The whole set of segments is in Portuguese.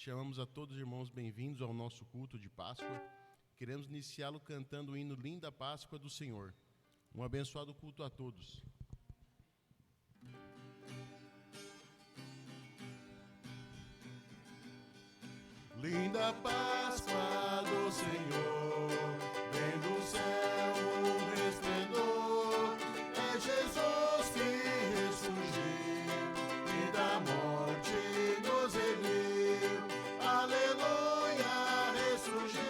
Chamamos a todos os irmãos bem-vindos ao nosso culto de Páscoa. Queremos iniciá-lo cantando o hino Linda Páscoa do Senhor. Um abençoado culto a todos. Linda Páscoa do Senhor, vem do céu o resplendor, é Jesus que ressurgiu e da morte nos ergueu. Aleluia, ressurgiu,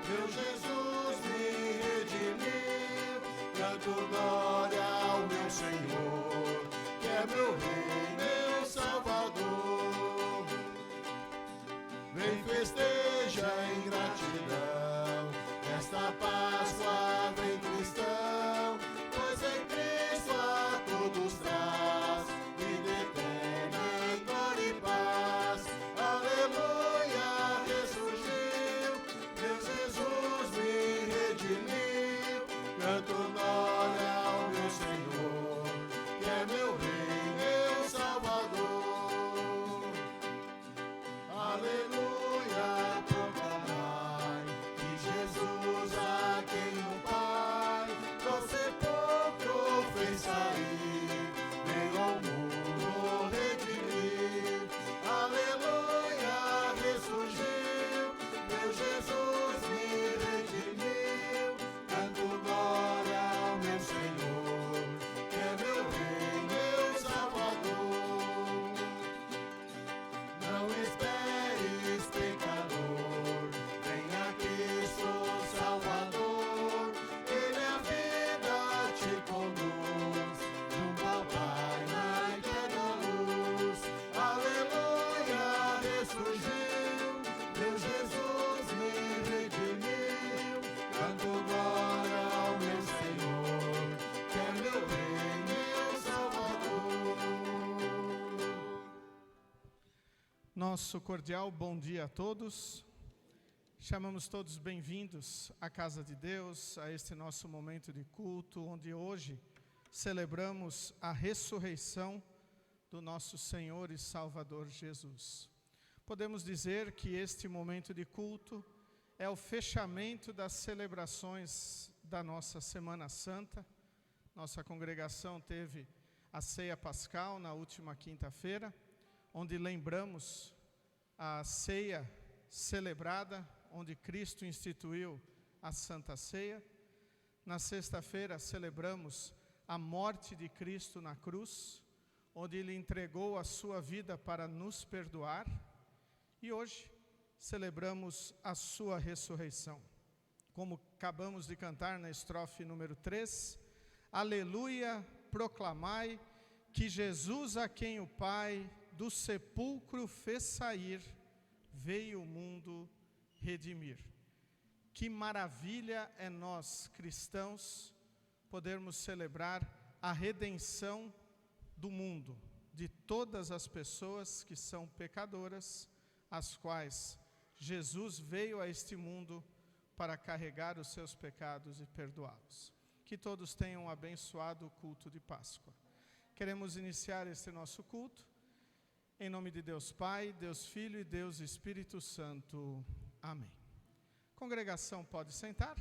meu Jesus me redimiu. Canto glória ao meu Senhor, que é meu Rei, meu Salvador. Vem, festeja em gratidão esta Páscoa, vem cristão, pois em Cristo a todos traz vida eterna em glória e paz. Aleluia, ressurgiu, meu Jesus me redimiu. Canto glória ao meu Senhor, que é meu Rei, meu Salvador. Aleluia, proclamai que Jesus, a quem o Pai do sepulcro fez sair, veio ao mundo redimir. Aleluia, ressurgiu, meu Jesus me redimiu. Canto glória ao meu Senhor, que é meu Rei, meu Salvador. Não esperes, pecador, venha Cristo Salvador. Ele a vida te conduz junto ao Pai na eterna luz. Aleluia, ressurgiu, meu Jesus me redimiu. Canto glória ao meu Senhor, que é meu Rei, meu Salvador. Nosso cordial bom dia a todos. Chamamos todos bem-vindos à casa de Deus, a este nosso momento de culto, onde hoje celebramos a ressurreição do nosso Senhor e Salvador Jesus. Podemos dizer que este momento de culto é o fechamento das celebrações da nossa Semana Santa. Nossa congregação teve a ceia pascal na última quinta-feira, onde lembramos a ceia celebrada, onde Cristo instituiu a Santa Ceia. Na sexta-feira celebramos a morte de Cristo na cruz, onde Ele entregou a sua vida para nos perdoar. E hoje celebramos a sua ressurreição. Como acabamos de cantar na estrofe número 3, aleluia, proclamai que Jesus, a quem o Pai do sepulcro fez sair, veio o mundo redimir. Que maravilha é nós, cristãos, podermos celebrar a redenção do mundo, de todas as pessoas que são pecadoras, as quais Jesus veio a este mundo para carregar os seus pecados e perdoá-los. Que todos tenham um abençoado culto de Páscoa. Queremos iniciar este nosso culto em nome de Deus Pai, Deus Filho e Deus Espírito Santo. Amém. Congregação pode sentar.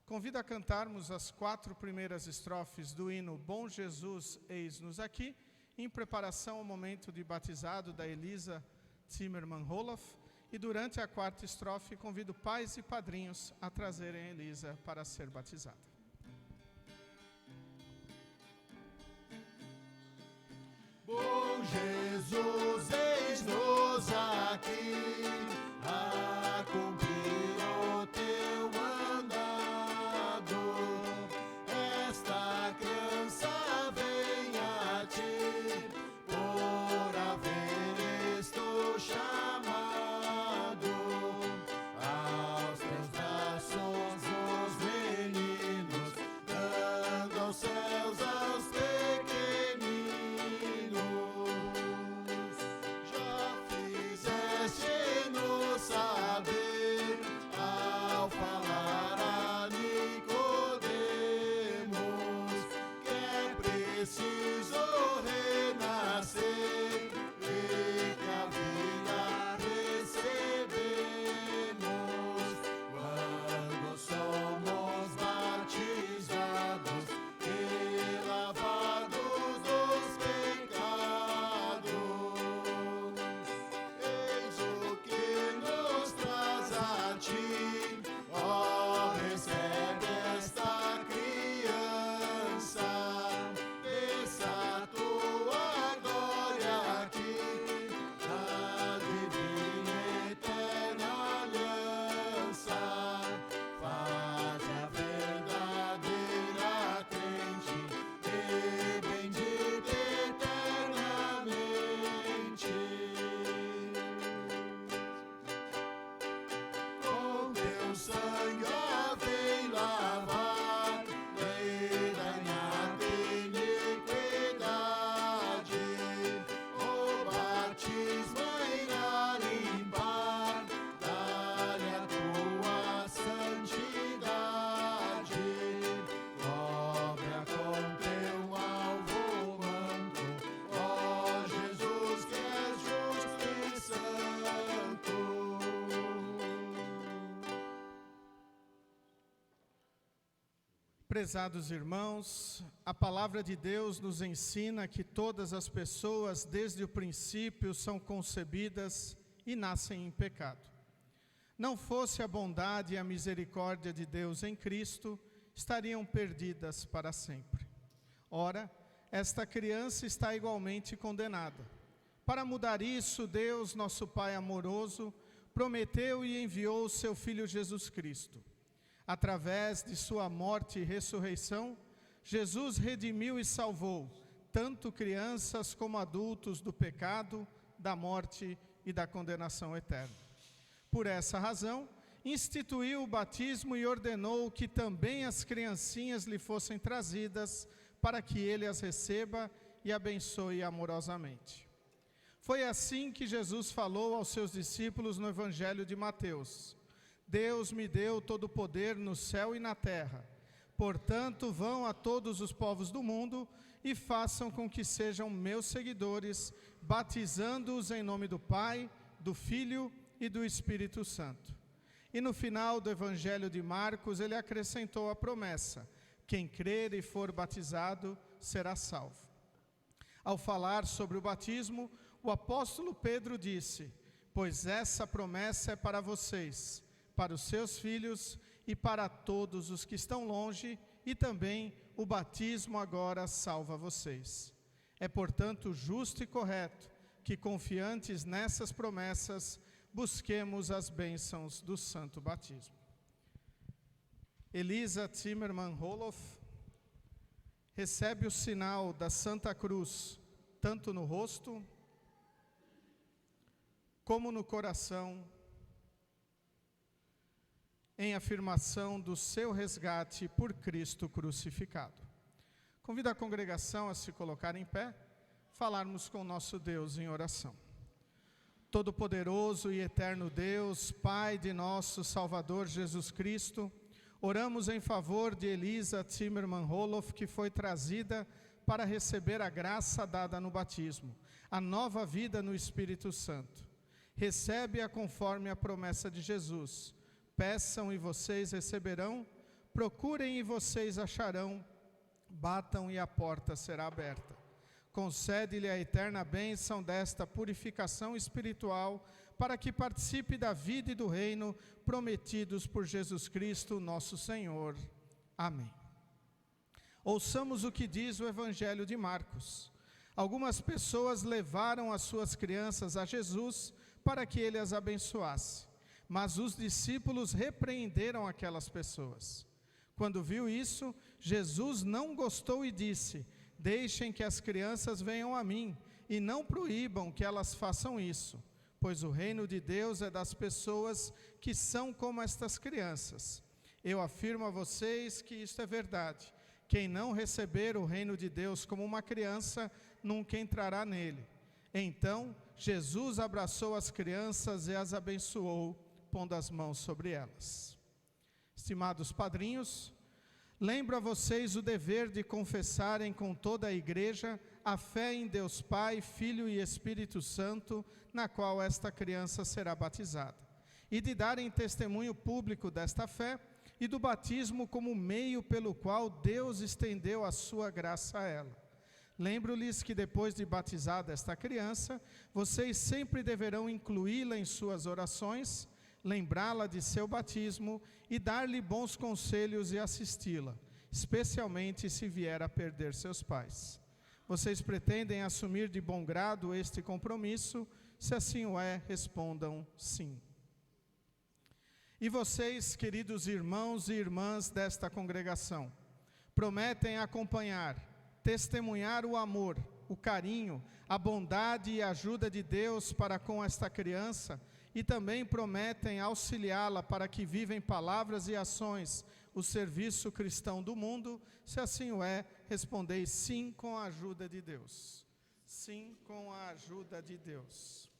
Convido a cantarmos as 4 primeiras estrofes do hino Bom Jesus, eis-nos aqui, em preparação ao momento de batizado da Elisa Zimmermann-Roloff. E durante a 4ª estrofe, convido pais e padrinhos a trazerem a Elisa para ser batizada. Bom Jesus, eis-nos aqui, a cumprir o teu mandado. Esta criança vem a ti, por haveres tu chamado. Aos teus braços os meninos, dando aos céus aos pequeninos. Já fizeste Prezados irmãos, a palavra de Deus nos ensina que todas as pessoas, desde o princípio, são concebidas e nascem em pecado. Não fosse a bondade e a misericórdia de Deus em Cristo, estariam perdidas para sempre. Ora, esta criança está igualmente condenada. Para mudar isso, Deus, nosso Pai amoroso, prometeu e enviou o seu Filho Jesus Cristo. Através de sua morte e ressurreição, Jesus redimiu e salvou tanto crianças como adultos do pecado, da morte e da condenação eterna. Por essa razão, instituiu o batismo e ordenou que também as criancinhas lhe fossem trazidas para que ele as receba e abençoe amorosamente. Foi assim que Jesus falou aos seus discípulos no Evangelho de Mateus: Deus me deu todo o poder no céu e na terra. Portanto, vão a todos os povos do mundo e façam com que sejam meus seguidores, batizando-os em nome do Pai, do Filho e do Espírito Santo. E no final do Evangelho de Marcos, ele acrescentou a promessa: quem crer e for batizado será salvo. Ao falar sobre o batismo, o apóstolo Pedro disse: pois essa promessa é para vocês, para os seus filhos e para todos os que estão longe, e também o batismo agora salva vocês. É, portanto, justo e correto que, confiantes nessas promessas, busquemos as bênçãos do santo batismo. Elisa Zimmermann Roloff recebe o sinal da Santa Cruz, tanto no rosto, como no coração, em afirmação do seu resgate por Cristo crucificado. Convido a congregação a se colocar em pé, falarmos com nosso Deus em oração. Todo-Poderoso e eterno Deus, Pai de nosso Salvador Jesus Cristo, oramos em favor de Elisa Zimmermann Roloff, que foi trazida para receber a graça dada no batismo, a nova vida no Espírito Santo. Recebe-a conforme a promessa de Jesus. Peçam e vocês receberão, procurem e vocês acharão, batam e a porta será aberta. Concede-lhe a eterna bênção desta purificação espiritual, para que participe da vida e do reino prometidos por Jesus Cristo, nosso Senhor. Amém. Ouçamos o que diz o Evangelho de Marcos. Algumas pessoas levaram as suas crianças a Jesus para que ele as abençoasse. Mas os discípulos repreenderam aquelas pessoas. Quando viu isso, Jesus não gostou e disse: deixem que as crianças venham a mim, e não proíbam que elas façam isso, pois o reino de Deus é das pessoas que são como estas crianças. Eu afirmo a vocês que isto é verdade. Quem não receber o reino de Deus como uma criança, nunca entrará nele. Então, Jesus abraçou as crianças e as abençoou, pondo as mãos sobre elas. Estimados padrinhos, lembro a vocês o dever de confessarem com toda a igreja a fé em Deus Pai, Filho e Espírito Santo, na qual esta criança será batizada, e de darem testemunho público desta fé e do batismo como meio pelo qual Deus estendeu a sua graça a ela. Lembro-lhes que depois de batizada esta criança, vocês sempre deverão incluí-la em suas orações, lembrá-la de seu batismo e dar-lhe bons conselhos e assisti-la, especialmente se vier a perder seus pais. Vocês pretendem assumir de bom grado este compromisso? Se assim o é, respondam sim. E vocês, queridos irmãos e irmãs desta congregação, prometem acompanhar, testemunhar o amor, o carinho, a bondade e a ajuda de Deus para com esta criança, e também prometem auxiliá-la para que viva em palavras e ações o serviço cristão do mundo? Se assim o é, respondei sim com a ajuda de Deus. Sim com a ajuda de Deus.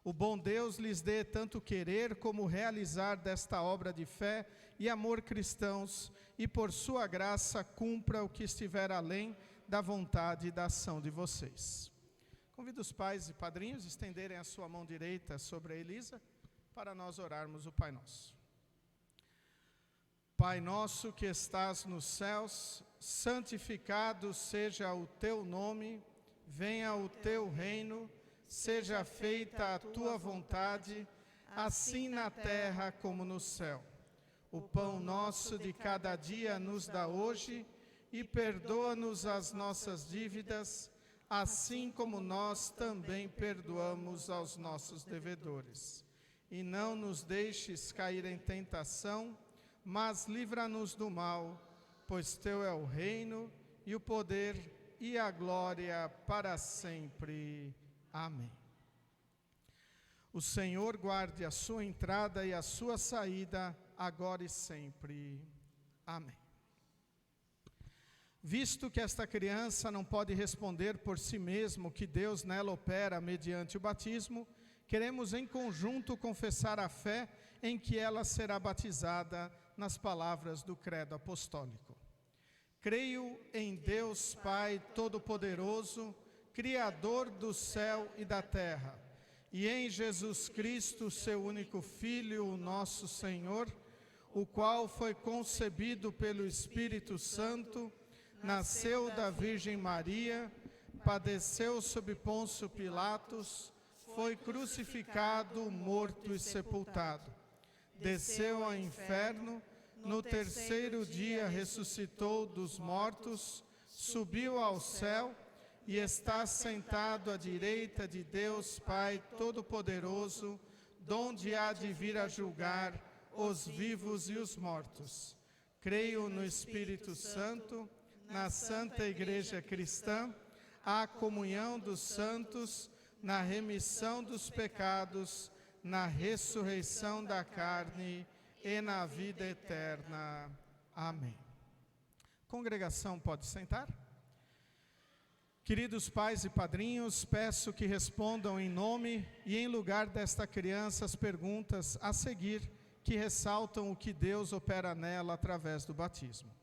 O bom Deus lhes dê tanto querer como realizar desta obra de fé e amor cristãos, e por sua graça cumpra o que estiver além da vontade e da ação de vocês. Convido os pais e padrinhos a estenderem a sua mão direita sobre a Elisa, para nós orarmos o Pai Nosso. Pai nosso que estás nos céus, santificado seja o teu nome, venha o teu reino, seja feita a tua vontade, assim na terra como no céu. O pão nosso de cada dia nos dá hoje, e perdoa-nos as nossas dívidas, assim como nós também perdoamos aos nossos devedores. E não nos deixes cair em tentação, mas livra-nos do mal, pois teu é o reino, e o poder, e a glória para sempre. Amém. O Senhor guarde a sua entrada e a sua saída, agora e sempre. Amém. Visto que esta criança não pode responder por si mesmo que Deus nela opera mediante o batismo, queremos em conjunto confessar a fé em que ela será batizada nas palavras do credo apostólico. Creio em Deus Pai Todo-Poderoso, Criador do céu e da terra, e em Jesus Cristo, seu único Filho, o nosso Senhor, o qual foi concebido pelo Espírito Santo, nasceu da Virgem Maria, padeceu sob Pôncio Pilatos, foi crucificado, morto e sepultado. Desceu ao inferno, no terceiro dia ressuscitou dos mortos, subiu ao céu e está sentado à direita de Deus Pai Todo-Poderoso, donde há de vir a julgar os vivos e os mortos. Creio no Espírito Santo, na Santa Igreja Cristã, a comunhão dos santos, na remissão dos pecados, na ressurreição da carne e na vida eterna. Amém. Congregação, pode sentar? Queridos pais e padrinhos, peço que respondam em nome e em lugar desta criança as perguntas a seguir, que ressaltam o que Deus opera nela através do batismo.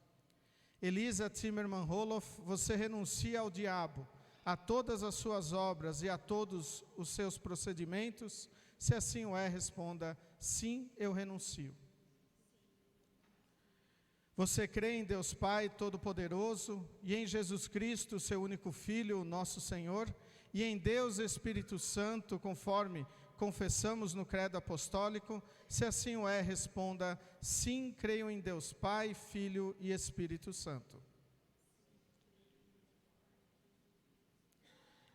Elisa Zimmermann Roloff, você renuncia ao diabo, a todas as suas obras e a todos os seus procedimentos? Se assim o é, responda: sim, eu renuncio. Você crê em Deus Pai Todo-Poderoso e em Jesus Cristo, seu único Filho, nosso Senhor, e em Deus Espírito Santo, conforme confessamos no credo apostólico? Se assim o é, responda: sim, creio em Deus Pai, Filho e Espírito Santo.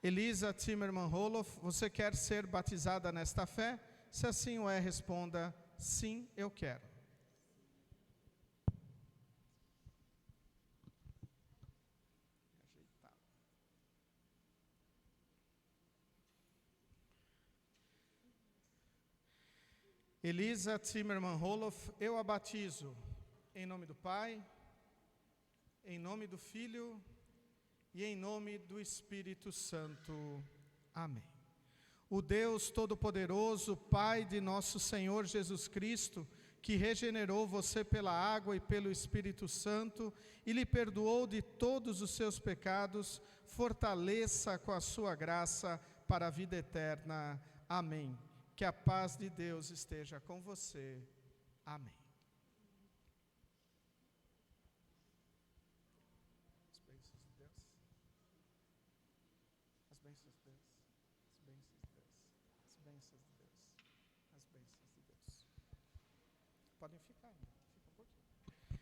Elisa Zimmermann Roloff, você quer ser batizada nesta fé? Se assim o é, responda: sim, eu quero. Elisa Zimmermann Roloff, eu a batizo em nome do Pai, em nome do Filho e em nome do Espírito Santo. Amém. O Deus Todo-Poderoso, Pai de nosso Senhor Jesus Cristo, que regenerou você pela água e pelo Espírito Santo e lhe perdoou de todos os seus pecados, fortaleça com a sua graça para a vida eterna. Amém. Que a paz de Deus esteja com você. Amém. As bênçãos de Deus. As bênçãos de Deus. As bênçãos de Deus. As bênçãos de Deus. As bênçãos de Deus. Podem ficar ainda. Fica um pouquinho.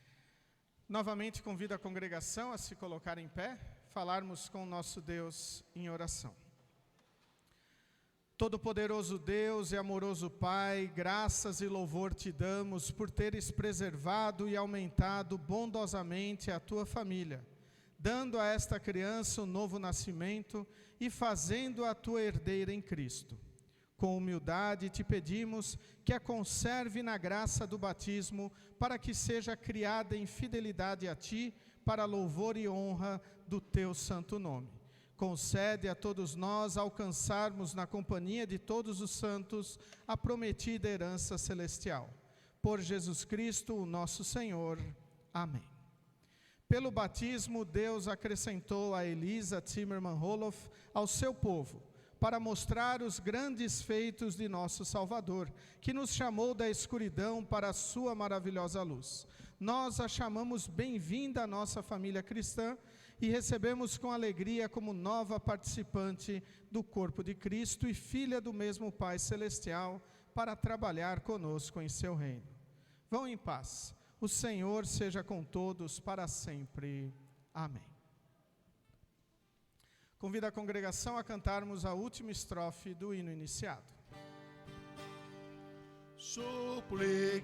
Novamente convido a congregação a se colocar em pé, falarmos com o nosso Deus em oração. Todo-Poderoso Deus e amoroso Pai, graças e louvor te damos por teres preservado e aumentado bondosamente a tua família, dando a esta criança um novo nascimento e fazendo-a tua herdeira em Cristo. Com humildade te pedimos que a conserve na graça do batismo, para que seja criada em fidelidade a ti, para louvor e honra do teu santo nome. Concede a todos nós alcançarmos na companhia de todos os santos a prometida herança celestial. Por Jesus Cristo, o nosso Senhor. Amém. Pelo batismo, Deus acrescentou a Elisa Zimmermann Roloff ao seu povo, para mostrar os grandes feitos de nosso Salvador, que nos chamou da escuridão para a sua maravilhosa luz. Nós a chamamos bem-vinda à nossa família cristã e recebemos com alegria como nova participante do corpo de Cristo e filha do mesmo Pai Celestial, para trabalhar conosco em seu reino. Vão em paz. O Senhor seja com todos para sempre. Amém. Convido a congregação a cantarmos a última estrofe do hino iniciado. Suplicamos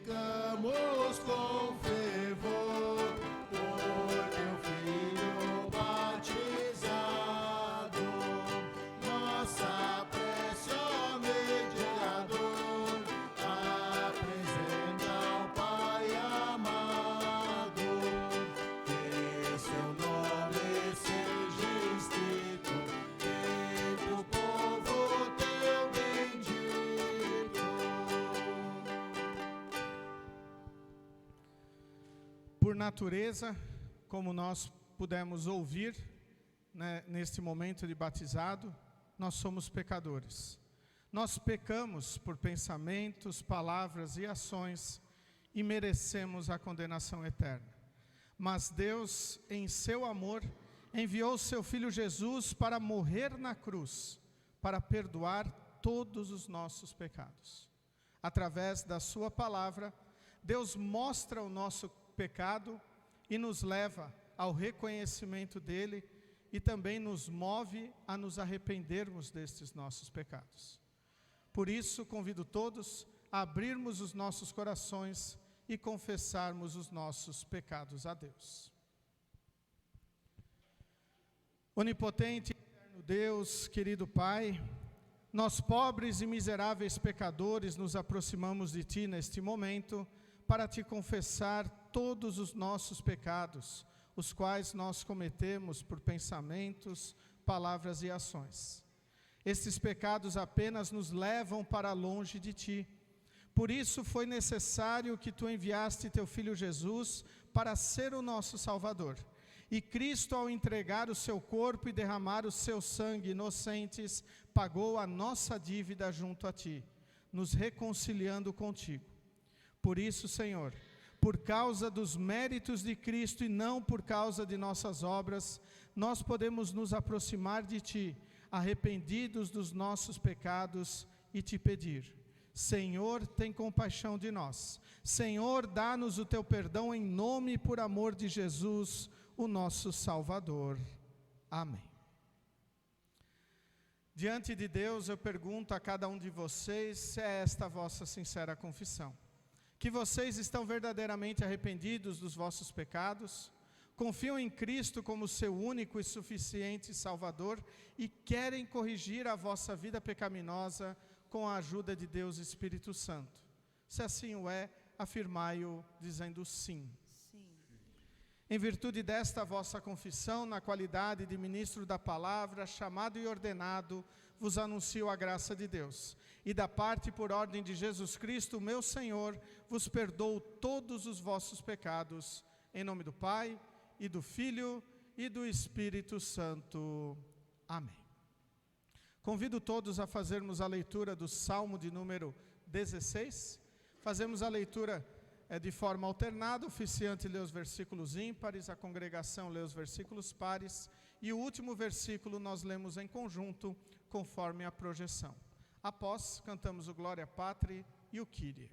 com fervor por teu Filho batizado, nossa prece, ó mediador, apresenta ao Pai amado, que seu nome seja escrito entre o povo teu bendito. Por natureza, como nós pudemos ouvir, né, neste momento de batizado, nós somos pecadores. Nós pecamos por pensamentos, palavras e ações e merecemos a condenação eterna. Mas Deus, em seu amor, enviou seu Filho Jesus para morrer na cruz, para perdoar todos os nossos pecados. Através da sua palavra, Deus mostra o nosso pecado e nos leva ao reconhecimento dele e também nos move a nos arrependermos destes nossos pecados. Por isso, convido todos a abrirmos os nossos corações e confessarmos os nossos pecados a Deus. Onipotente e eterno Deus, querido Pai, nós pobres e miseráveis pecadores nos aproximamos de Ti neste momento para Te confessar todos os nossos pecados, os quais nós cometemos por pensamentos, palavras e ações. Estes pecados apenas nos levam para longe de Ti. Por isso foi necessário que Tu enviaste Teu Filho Jesus para ser o nosso Salvador. E Cristo, ao entregar o seu corpo e derramar o seu sangue inocentes, pagou a nossa dívida junto a Ti, nos reconciliando contigo. Por isso, Senhor, por causa dos méritos de Cristo e não por causa de nossas obras, nós podemos nos aproximar de Ti, arrependidos dos nossos pecados, e Te pedir: Senhor, tem compaixão de nós. Senhor, dá-nos o Teu perdão em nome e por amor de Jesus, o nosso Salvador. Amém. Diante de Deus, eu pergunto a cada um de vocês se é esta a vossa sincera confissão. Que vocês estão verdadeiramente arrependidos dos vossos pecados, confiam em Cristo como seu único e suficiente Salvador e querem corrigir a vossa vida pecaminosa com a ajuda de Deus Espírito Santo. Se assim o é, afirmai-o dizendo sim. Sim. Em virtude desta vossa confissão, na qualidade de ministro da palavra, chamado e ordenado, vos anuncio a graça de Deus. E da parte por ordem de Jesus Cristo, meu Senhor, vos perdoo todos os vossos pecados, em nome do Pai, e do Filho, e do Espírito Santo. Amém. Convido todos a fazermos a leitura do Salmo de número 16. Fazemos a leitura de forma alternada, o oficiante lê os versículos ímpares, a congregação lê os versículos pares, e o último versículo nós lemos em conjunto, conforme a projeção. Após, cantamos o Glória Patri e o Kyrie.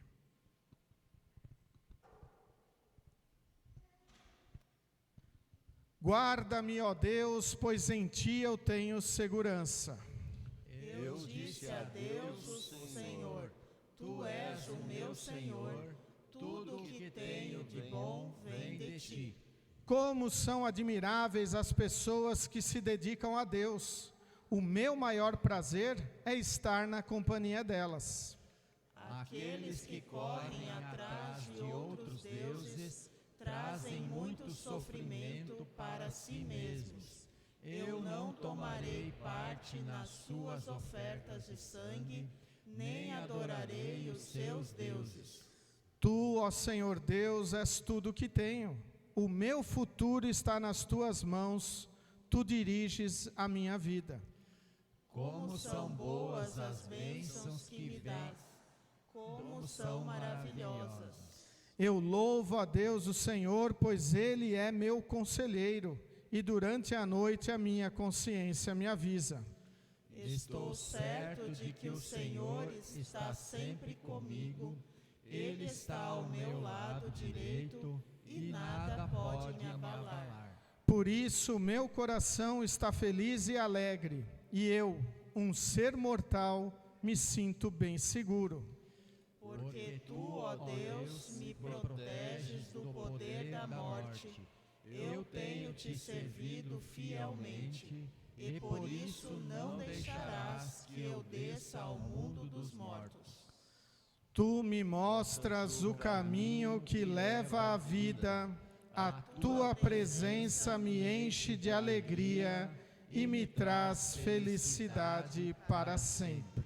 Guarda-me, ó Deus, pois em Ti eu tenho segurança. Eu disse a Deus, o Senhor, Tu és o meu Senhor, tudo o que tenho de bom vem de Ti. Como são admiráveis as pessoas que se dedicam a Deus. O meu maior prazer é estar na companhia delas. Aqueles que correm atrás de outros deuses trazem muito sofrimento para si mesmos. Eu não tomarei parte nas suas ofertas de sangue, nem adorarei os seus deuses. Tu, ó Senhor Deus, és tudo o que tenho. O meu futuro está nas Tuas mãos. Tu diriges a minha vida. Como são boas as bênçãos que me dás, como são maravilhosas. Eu louvo a Deus o Senhor, pois Ele é meu conselheiro, e durante a noite a minha consciência me avisa. Estou certo de que o Senhor está sempre comigo, Ele está ao meu lado direito e nada pode me abalar. Por isso meu coração está feliz e alegre, e eu, um ser mortal, me sinto bem seguro. Porque tu, ó Deus, me proteges do poder da morte. Eu tenho te servido fielmente, e por isso não deixarás que eu desça ao mundo dos mortos. Tu me mostras o caminho que leva à vida, a tua presença me enche de alegria e me traz felicidade para sempre.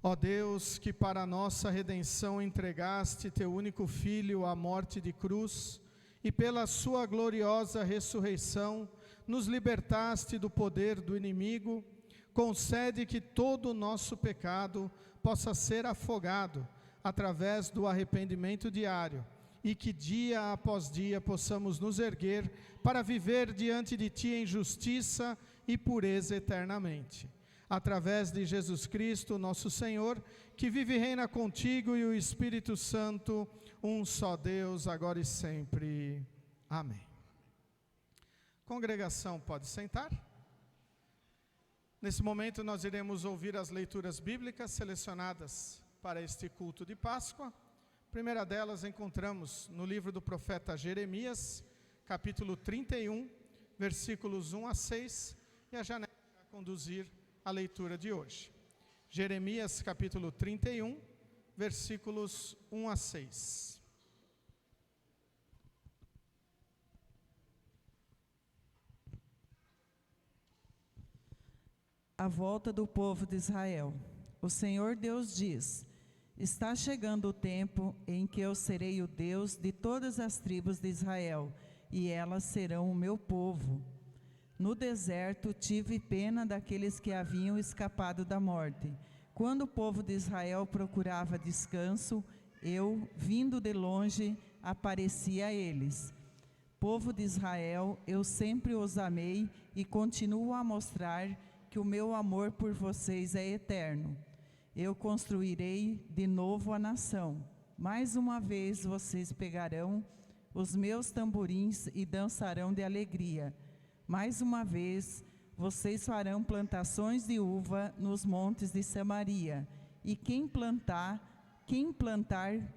Ó Deus, que para a nossa redenção entregaste teu único Filho à morte de cruz, e pela sua gloriosa ressurreição nos libertaste do poder do inimigo, concede que todo o nosso pecado possa ser afogado através do arrependimento diário, e que dia após dia possamos nos erguer para viver diante de Ti em justiça e pureza eternamente. Através de Jesus Cristo, nosso Senhor, que vive e reina contigo e o Espírito Santo, um só Deus, agora e sempre. Amém. Congregação, pode sentar. Nesse momento nós iremos ouvir as leituras bíblicas selecionadas para este culto de Páscoa. A primeira delas encontramos no livro do profeta Jeremias, capítulo 31, versículos 1 a 6, e a Janete vai conduzir a leitura de hoje. Jeremias capítulo 31, versículos 1 a 6. A volta do povo de Israel. O Senhor Deus diz: está chegando o tempo em que eu serei o Deus de todas as tribos de Israel, e elas serão o meu povo. No deserto tive pena daqueles que haviam escapado da morte. Quando o povo de Israel procurava descanso, eu, vindo de longe, aparecia a eles. Povo de Israel, eu sempre os amei e continuo a mostrar que o meu amor por vocês é eterno. Eu construirei de novo a nação. Mais uma vez vocês pegarão os meus tamborins e dançarão de alegria. Mais uma vez, vocês farão plantações de uva nos montes de Samaria, e quem plantar,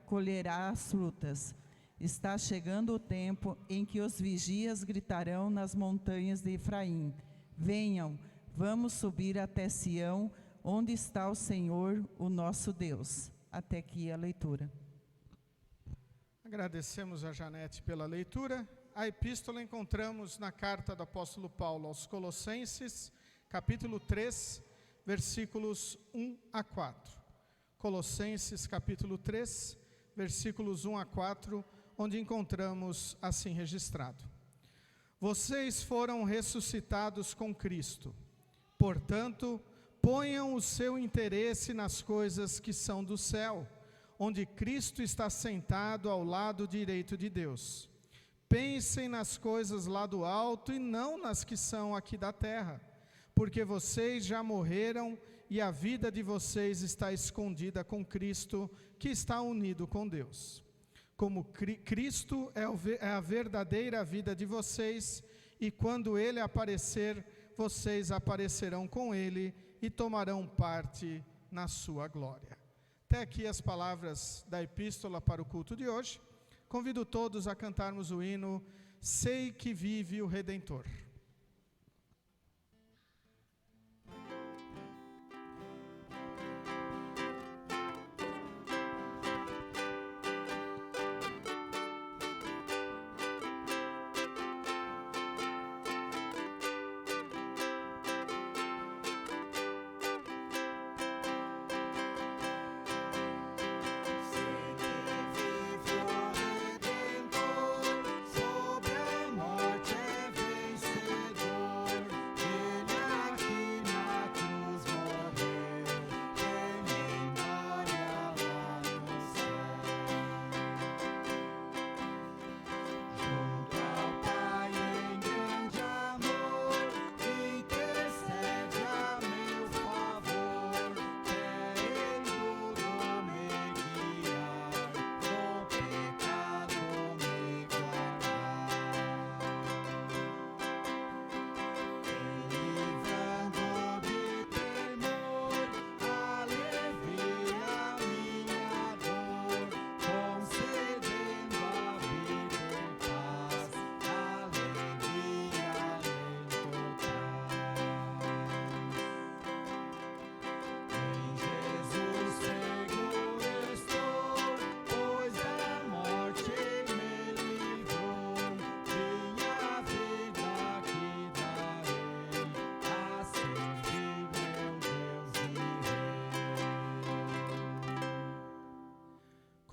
colherá as frutas. Está chegando o tempo em que os vigias gritarão nas montanhas de Efraim: venham, vamos subir até Sião, onde está o Senhor, o nosso Deus. Até aqui a leitura. Agradecemos a Janete pela leitura. A epístola encontramos na carta do apóstolo Paulo aos Colossenses, capítulo 3, versículos 1 a 4. Colossenses, capítulo 3, versículos 1 a 4, onde encontramos assim registrado: vocês foram ressuscitados com Cristo. Portanto, ponham o seu interesse nas coisas que são do céu, onde Cristo está sentado ao lado direito de Deus. Pensem nas coisas lá do alto e não nas que são aqui da terra, porque vocês já morreram e a vida de vocês está escondida com Cristo, que está unido com Deus. Como Cristo é a verdadeira vida de vocês, e quando Ele aparecer, vocês aparecerão com Ele e tomarão parte na sua glória. Até aqui as palavras da epístola para o culto de hoje. Convido todos a cantarmos o hino Sei que vive o Redentor.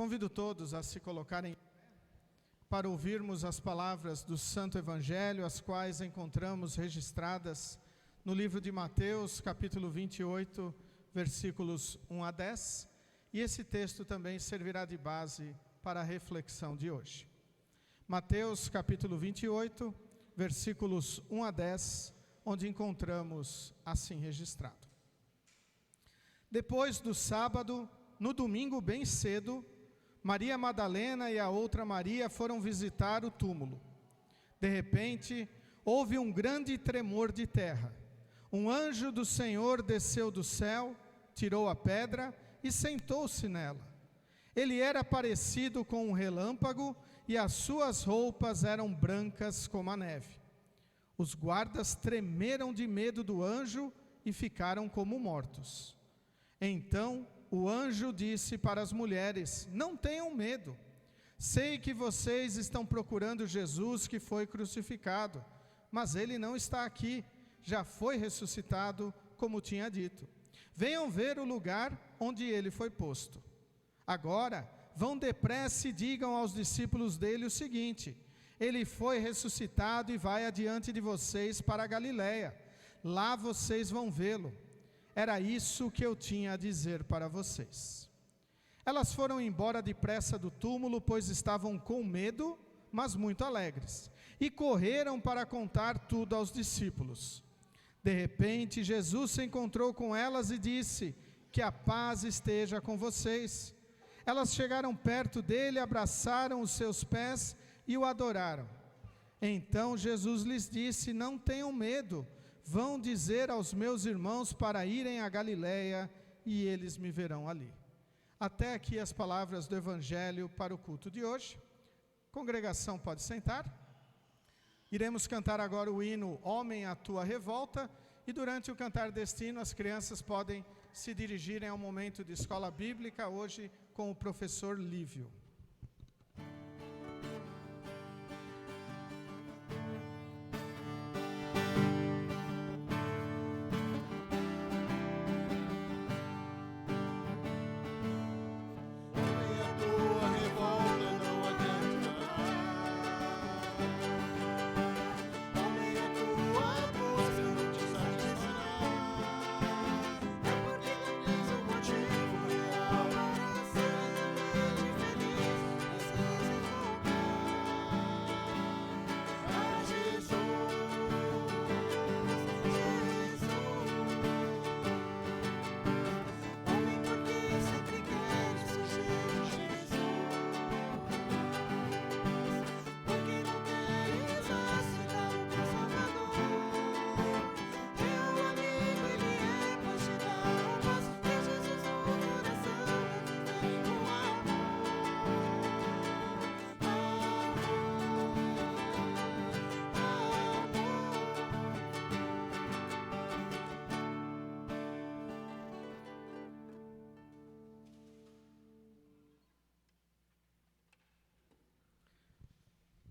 Convido todos a se colocarem para ouvirmos as palavras do Santo Evangelho, as quais encontramos registradas no livro de Mateus, capítulo 28, versículos 1 a 10, e esse texto também servirá de base para a reflexão de hoje. Mateus, capítulo 28, versículos 1 a 10, onde encontramos assim registrado. Depois do sábado, no domingo bem cedo, Maria Madalena e a outra Maria foram visitar o túmulo. De repente, houve um grande tremor de terra. Um anjo do Senhor desceu do céu, tirou a pedra e sentou-se nela. Ele era parecido com um relâmpago e as suas roupas eram brancas como a neve. Os guardas tremeram de medo do anjo e ficaram como mortos. Então, o anjo disse para as mulheres: não tenham medo. Sei que vocês estão procurando Jesus que foi crucificado, mas ele não está aqui, já foi ressuscitado, como tinha dito. Venham ver o lugar onde ele foi posto. Agora, vão depressa e digam aos discípulos dele o seguinte: ele foi ressuscitado e vai adiante de vocês para a Galileia. Lá vocês vão vê-lo. Era isso que eu tinha a dizer para vocês. Elas foram embora depressa do túmulo, pois estavam com medo, mas muito alegres, e correram para contar tudo aos discípulos. De repente, Jesus se encontrou com elas e disse: que a paz esteja com vocês. Elas chegaram perto dele, abraçaram os seus pés e o adoraram. Então Jesus lhes disse: não tenham medo. Vão dizer aos meus irmãos para irem a Galileia e eles me verão ali. Até aqui as palavras do Evangelho para o culto de hoje. Congregação, pode sentar. Iremos cantar agora o hino Homem, a Tua Revolta, e durante o cantar deste hino as crianças podem se dirigirem ao momento de escola bíblica, hoje com o professor Lívio. Feliz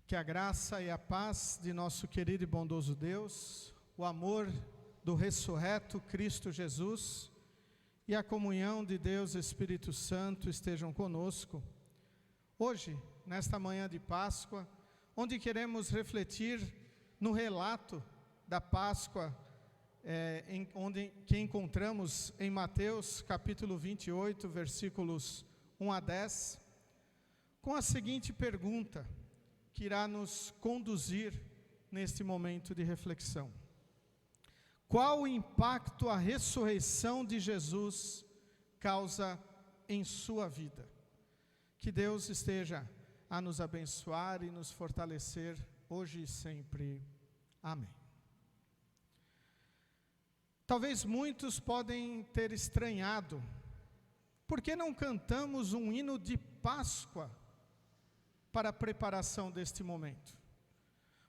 Que a graça e a paz de nosso querido e bondoso Deus, o amor do ressurreto Cristo Jesus e a comunhão de Deus Espírito Santo estejam conosco. Hoje, nesta manhã de Páscoa, onde queremos refletir no relato da Páscoa, que encontramos em Mateus capítulo 28, versículos 1 a 10, com a seguinte pergunta, que irá nos conduzir neste momento de reflexão. Qual o impacto a ressurreição de Jesus causa em sua vida? Que Deus esteja a nos abençoar e nos fortalecer hoje e sempre. Amém. Talvez muitos podem ter estranhado, por que não cantamos um hino de Páscoa para a preparação deste momento?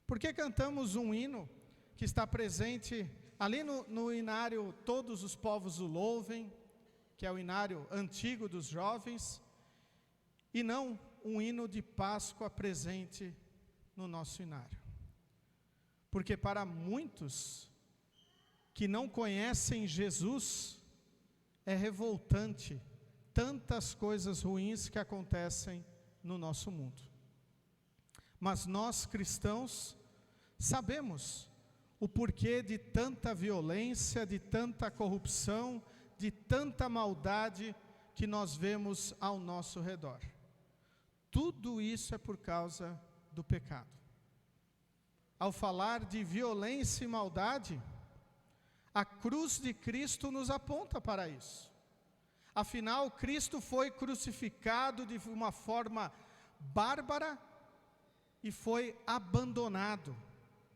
Por que cantamos um hino que está presente ali no inário Todos os Povos o Louvem, que é o inário antigo dos jovens, e não um hino de Páscoa presente no nosso inário? Porque para muitos que não conhecem Jesus, é revoltante tantas coisas ruins que acontecem no nosso mundo. Mas nós cristãos sabemos o porquê de tanta violência, de tanta corrupção, de tanta maldade que nós vemos ao nosso redor. Tudo isso é por causa do pecado. Ao falar de violência e maldade, a cruz de Cristo nos aponta para isso. Afinal, Cristo foi crucificado de uma forma bárbara e foi abandonado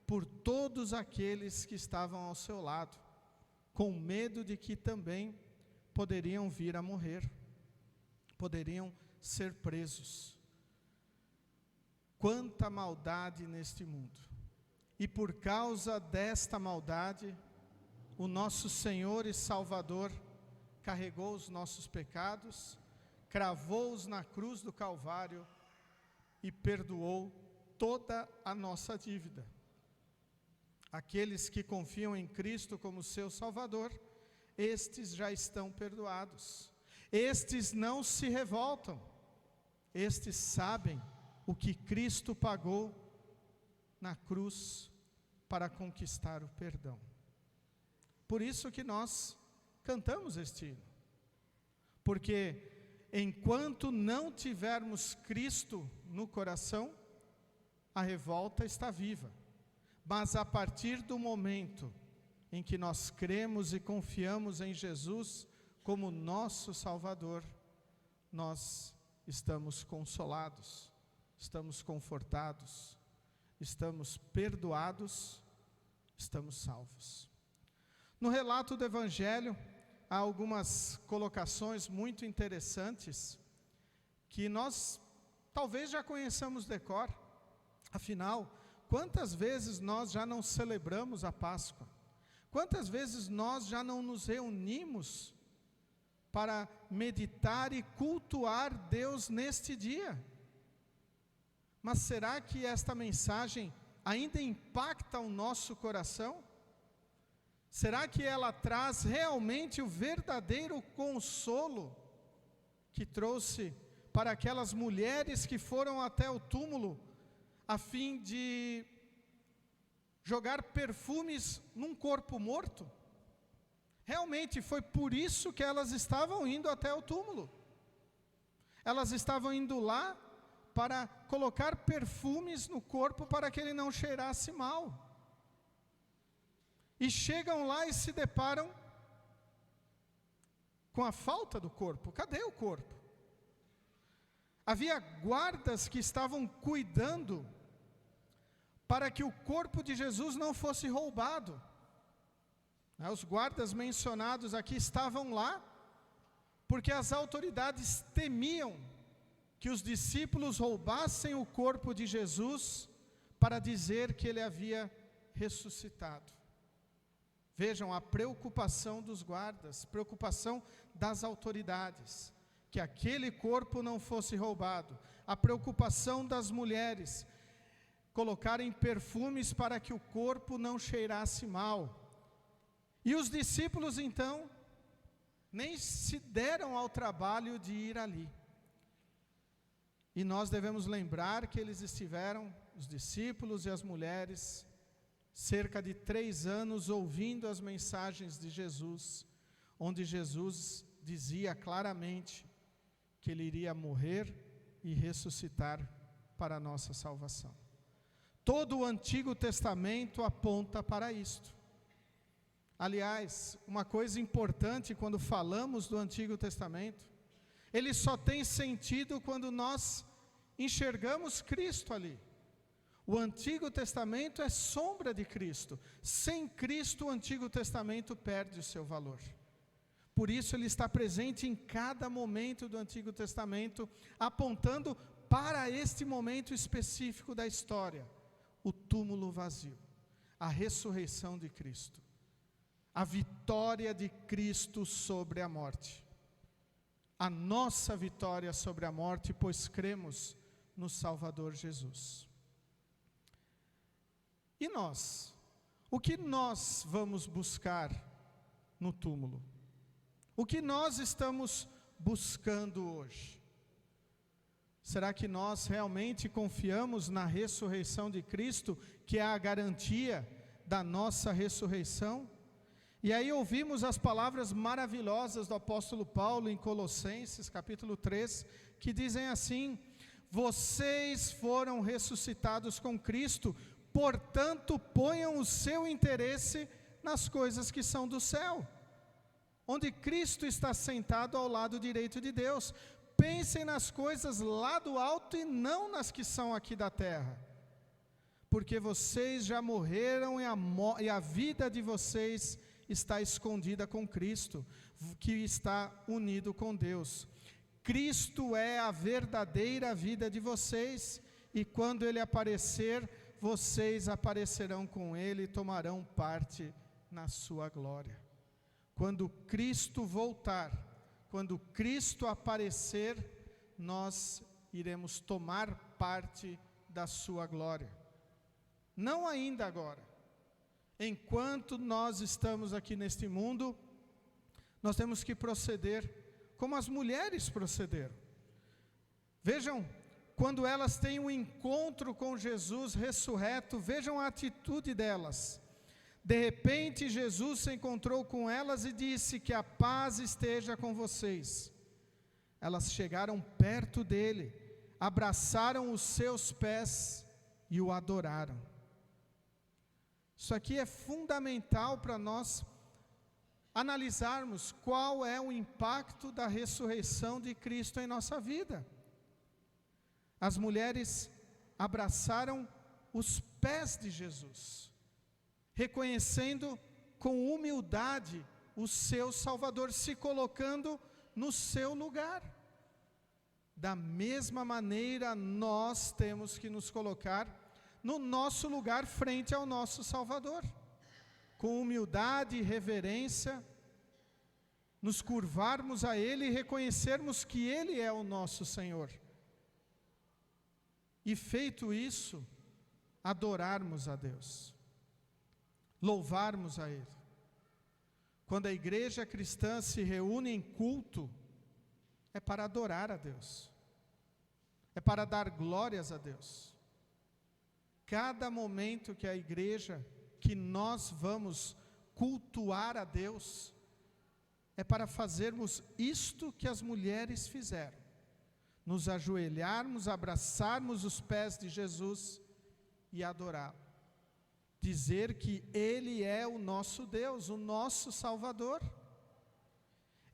por todos aqueles que estavam ao seu lado, com medo de que também poderiam vir a morrer, poderiam ser presos. Quanta maldade neste mundo! E por causa desta maldade, o nosso Senhor e Salvador carregou os nossos pecados, cravou-os na cruz do Calvário e perdoou toda a nossa dívida. Aqueles que confiam em Cristo como seu Salvador, estes já estão perdoados. Estes não se revoltam. Estes sabem o que Cristo pagou na cruz para conquistar o perdão. Por isso que nós cantamos este hino. Porque enquanto não tivermos Cristo no coração, a revolta está viva. Mas a partir do momento em que nós cremos e confiamos em Jesus como nosso Salvador, nós estamos consolados, estamos confortados, estamos perdoados, estamos salvos. No relato do Evangelho, há algumas colocações muito interessantes que nós talvez já conheçamos de cor. Afinal, quantas vezes nós já não celebramos a Páscoa? Quantas vezes nós já não nos reunimos para meditar e cultuar Deus neste dia? Mas será que esta mensagem ainda impacta o nosso coração? Será que ela traz realmente o verdadeiro consolo que trouxe para aquelas mulheres que foram até o túmulo a fim de jogar perfumes num corpo morto? Realmente foi por isso que elas estavam indo até o túmulo. Elas estavam indo lá para colocar perfumes no corpo para que ele não cheirasse mal. E chegam lá e se deparam com a falta do corpo. Cadê o corpo? Havia guardas que estavam cuidando para que o corpo de Jesus não fosse roubado. Os guardas mencionados aqui estavam lá porque as autoridades temiam que os discípulos roubassem o corpo de Jesus para dizer que ele havia ressuscitado. Vejam a preocupação dos guardas, preocupação das autoridades, que aquele corpo não fosse roubado. A preocupação das mulheres, colocarem perfumes para que o corpo não cheirasse mal. E os discípulos então nem se deram ao trabalho de ir ali. E nós devemos lembrar que eles estiveram, os discípulos e as mulheres, cerca de 3 anos ouvindo as mensagens de Jesus, onde Jesus dizia claramente que ele iria morrer e ressuscitar para a nossa salvação. Todo o Antigo Testamento aponta para isto. Aliás, uma coisa importante quando falamos do Antigo Testamento, ele só tem sentido quando nós enxergamos Cristo ali. O Antigo Testamento é sombra de Cristo. Sem Cristo, o Antigo Testamento perde o seu valor. Por isso ele está presente em cada momento do Antigo Testamento, apontando para este momento específico da história: o túmulo vazio, a ressurreição de Cristo, a vitória de Cristo sobre a morte, a nossa vitória sobre a morte, pois cremos no Salvador Jesus. E nós? O que nós vamos buscar no túmulo? O que nós estamos buscando hoje? Será que nós realmente confiamos na ressurreição de Cristo, que é a garantia da nossa ressurreição? E aí ouvimos as palavras maravilhosas do apóstolo Paulo em Colossenses, capítulo 3, que dizem assim: vocês foram ressuscitados com Cristo, portanto ponham o seu interesse nas coisas que são do céu, onde Cristo está sentado ao lado direito de Deus. Pensem nas coisas lá do alto e não nas que são aqui da terra, porque vocês já morreram e a vida de vocês está escondida com Cristo, que está unido com Deus. Cristo é a verdadeira vida de vocês, e quando Ele aparecer, vocês aparecerão com Ele e tomarão parte na sua glória. Quando Cristo voltar, quando Cristo aparecer, nós iremos tomar parte da sua glória. Não ainda agora. Enquanto nós estamos aqui neste mundo, nós temos que proceder como as mulheres procederam. Vejam, quando elas têm um encontro com Jesus ressurreto, vejam a atitude delas. De repente, Jesus se encontrou com elas e disse: que a paz esteja com vocês. Elas chegaram perto dele, abraçaram os seus pés e o adoraram. Isso aqui é fundamental para nós analisarmos qual é o impacto da ressurreição de Cristo em nossa vida. As mulheres abraçaram os pés de Jesus, reconhecendo com humildade o seu Salvador, se colocando no seu lugar. Da mesma maneira, nós temos que nos colocar no nosso lugar frente ao nosso Salvador, com humildade e reverência, nos curvarmos a Ele e reconhecermos que Ele é o nosso Senhor. E feito isso, adorarmos a Deus, louvarmos a Ele. Quando a igreja cristã se reúne em culto, é para adorar a Deus, é para dar glórias a Deus. Cada momento que a igreja, que nós vamos cultuar a Deus, é para fazermos isto que as mulheres fizeram: nos ajoelharmos, abraçarmos os pés de Jesus e adorá-lo. Dizer que Ele é o nosso Deus, o nosso Salvador.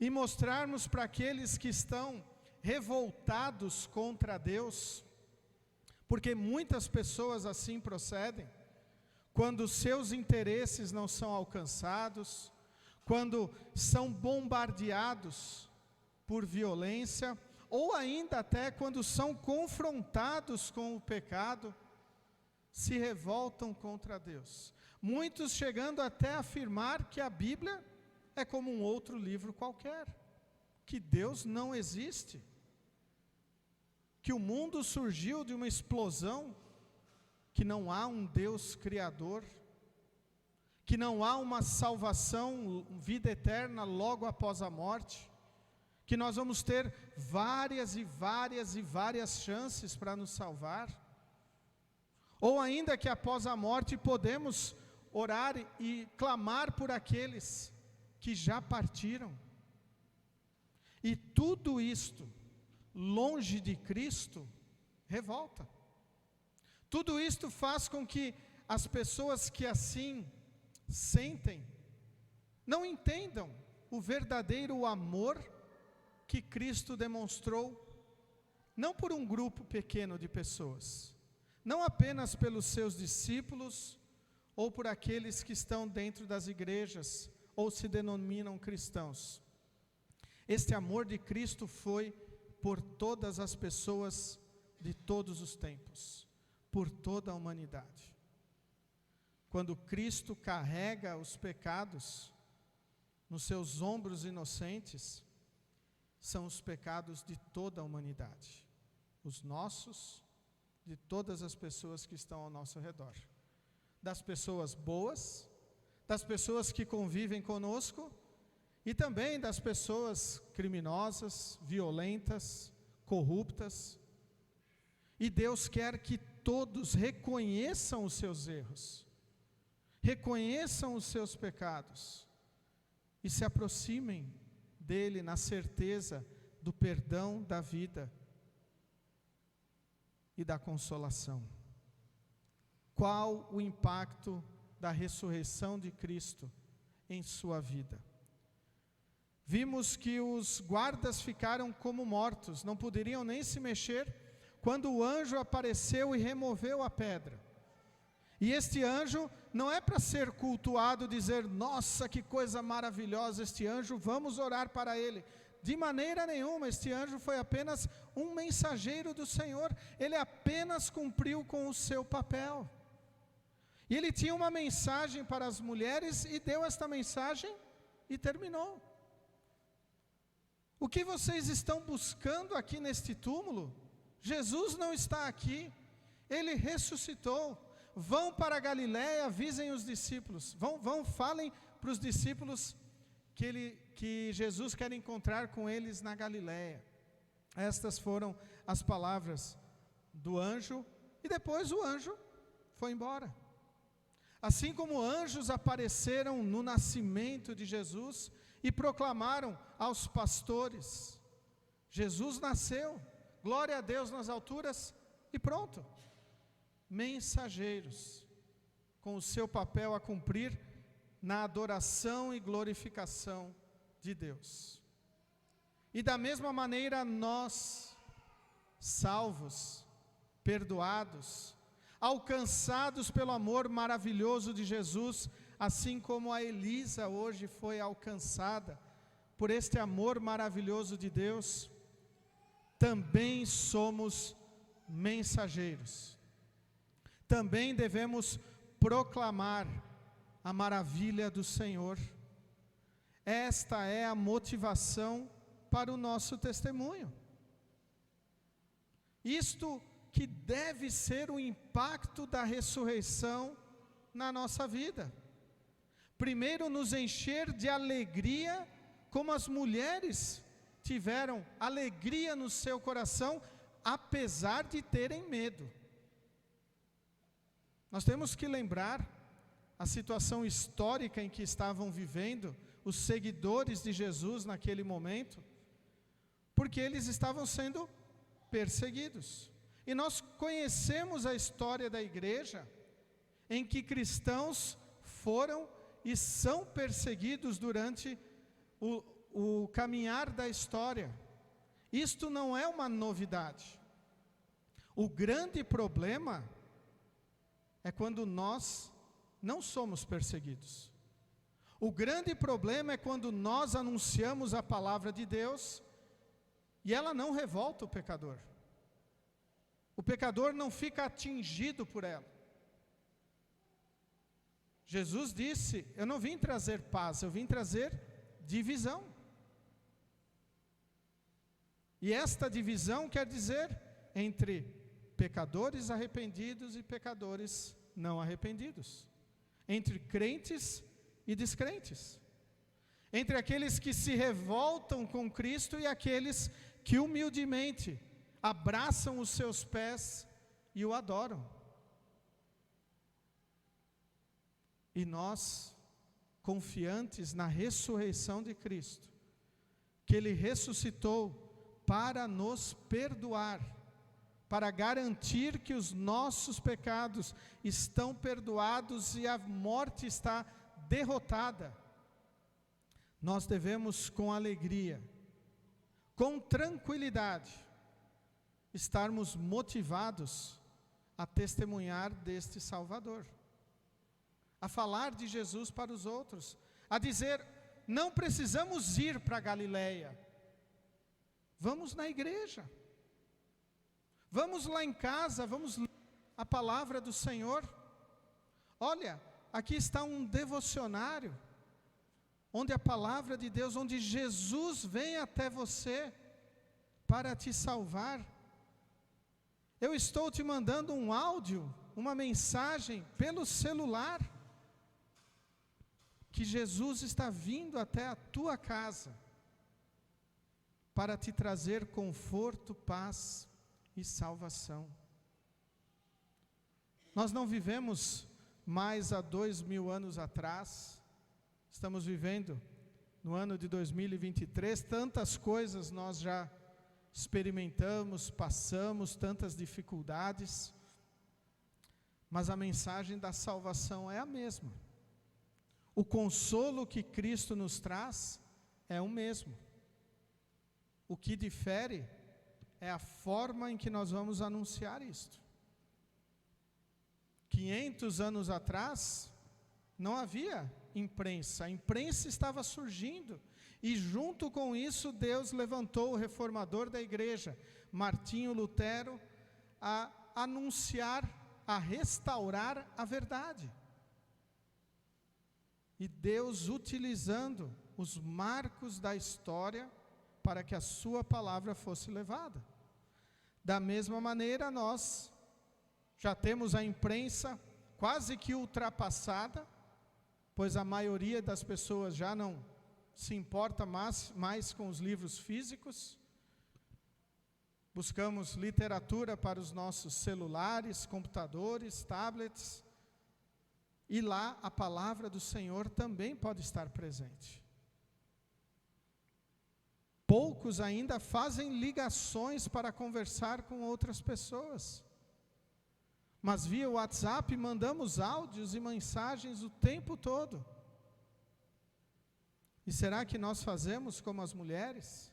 E mostrarmos para aqueles que estão revoltados contra Deus, porque muitas pessoas assim procedem, quando seus interesses não são alcançados, quando são bombardeados por violência, ou ainda até quando são confrontados com o pecado, se revoltam contra Deus. Muitos chegando até a afirmar que a Bíblia é como um outro livro qualquer, que Deus não existe, que o mundo surgiu de uma explosão, que não há um Deus criador, que não há uma salvação, vida eterna logo após a morte, que nós vamos ter várias e várias e várias chances para nos salvar, ou ainda que após a morte podemos orar e clamar por aqueles que já partiram. E tudo isto, longe de Cristo, revolta. Tudo isto faz com que as pessoas que assim sentem, não entendam o verdadeiro amor que Cristo demonstrou, não por um grupo pequeno de pessoas, não apenas pelos seus discípulos, ou por aqueles que estão dentro das igrejas, ou se denominam cristãos. Este amor de Cristo foi por todas as pessoas de todos os tempos, por toda a humanidade. Quando Cristo carrega os pecados nos seus ombros inocentes, são os pecados de toda a humanidade, os nossos, de todas as pessoas que estão ao nosso redor, das pessoas boas, das pessoas que convivem conosco, e também das pessoas criminosas, violentas, corruptas. E Deus quer que todos reconheçam os seus erros, reconheçam os seus pecados e se aproximem dele na certeza do perdão da vida e da consolação. Qual o impacto da ressurreição de Cristo em sua vida? Vimos que os guardas ficaram como mortos, não poderiam nem se mexer, quando o anjo apareceu e removeu a pedra. E este anjo não é para ser cultuado, dizer, nossa, que coisa maravilhosa este anjo, vamos orar para ele. De maneira nenhuma, este anjo foi apenas um mensageiro do Senhor, ele apenas cumpriu com o seu papel. E ele tinha uma mensagem para as mulheres e deu esta mensagem e terminou. O que vocês estão buscando aqui neste túmulo? Jesus não está aqui, ele ressuscitou. Vão para a Galiléia, avisem os discípulos, falem para os discípulos que Jesus quer encontrar com eles na Galiléia. Estas foram as palavras do anjo, e depois o anjo foi embora. Assim como anjos apareceram no nascimento de Jesus e proclamaram aos pastores, Jesus nasceu, glória a Deus nas alturas, e pronto. Mensageiros, com o seu papel a cumprir na adoração e glorificação de Deus. E da mesma maneira nós, salvos, perdoados, alcançados pelo amor maravilhoso de Jesus, assim como a Elisa hoje foi alcançada por este amor maravilhoso de Deus, também somos mensageiros. Também devemos proclamar a maravilha do Senhor. Esta é a motivação para o nosso testemunho. Isto que deve ser o impacto da ressurreição na nossa vida. Primeiro, nos encher de alegria, como as mulheres tiveram alegria no seu coração, apesar de terem medo. Nós temos que lembrar a situação histórica em que estavam vivendo os seguidores de Jesus naquele momento, porque eles estavam sendo perseguidos. E nós conhecemos a história da igreja, em que cristãos foram e são perseguidos durante o caminhar da história. Isto não é uma novidade. O grande problema é quando nós não somos perseguidos. O grande problema é quando nós anunciamos a palavra de Deus e ela não revolta o pecador. O pecador não fica atingido por ela. Jesus disse, eu não vim trazer paz, eu vim trazer divisão. E esta divisão quer dizer entre pecadores arrependidos e pecadores não arrependidos, entre crentes e descrentes, entre aqueles que se revoltam com Cristo e aqueles que humildemente abraçam os seus pés e o adoram. E nós, confiantes na ressurreição de Cristo, que Ele ressuscitou para nos perdoar, para garantir que os nossos pecados estão perdoados e a morte está derrotada, nós devemos com alegria, com tranquilidade, estarmos motivados a testemunhar deste Salvador, a falar de Jesus para os outros, a dizer: não precisamos ir para Galileia, vamos na igreja, vamos lá em casa, vamos ler a palavra do Senhor. Olha, aqui está um devocionário, onde a palavra de Deus, onde Jesus vem até você para te salvar. Eu estou te mandando um áudio, uma mensagem pelo celular, que Jesus está vindo até a tua casa, para te trazer conforto, paz e salvação. Nós não vivemos mais há 2000 anos atrás, estamos vivendo no ano de 2023, tantas coisas nós já experimentamos, passamos, tantas dificuldades, mas a mensagem da salvação é a mesma. O consolo que Cristo nos traz é o mesmo. O que difere é a forma em que nós vamos anunciar isto. 500 anos atrás, não havia imprensa, a imprensa estava surgindo, e junto com isso Deus levantou o reformador da igreja, Martinho Lutero, a anunciar, a restaurar a verdade. E Deus utilizando os marcos da história para que a sua palavra fosse levada. Da mesma maneira, nós já temos a imprensa quase que ultrapassada, pois a maioria das pessoas já não se importa mais com os livros físicos. Buscamos literatura para os nossos celulares, computadores, tablets, e lá a palavra do Senhor também pode estar presente. Poucos ainda fazem ligações para conversar com outras pessoas, mas via WhatsApp mandamos áudios e mensagens o tempo todo. E será que nós fazemos como as mulheres?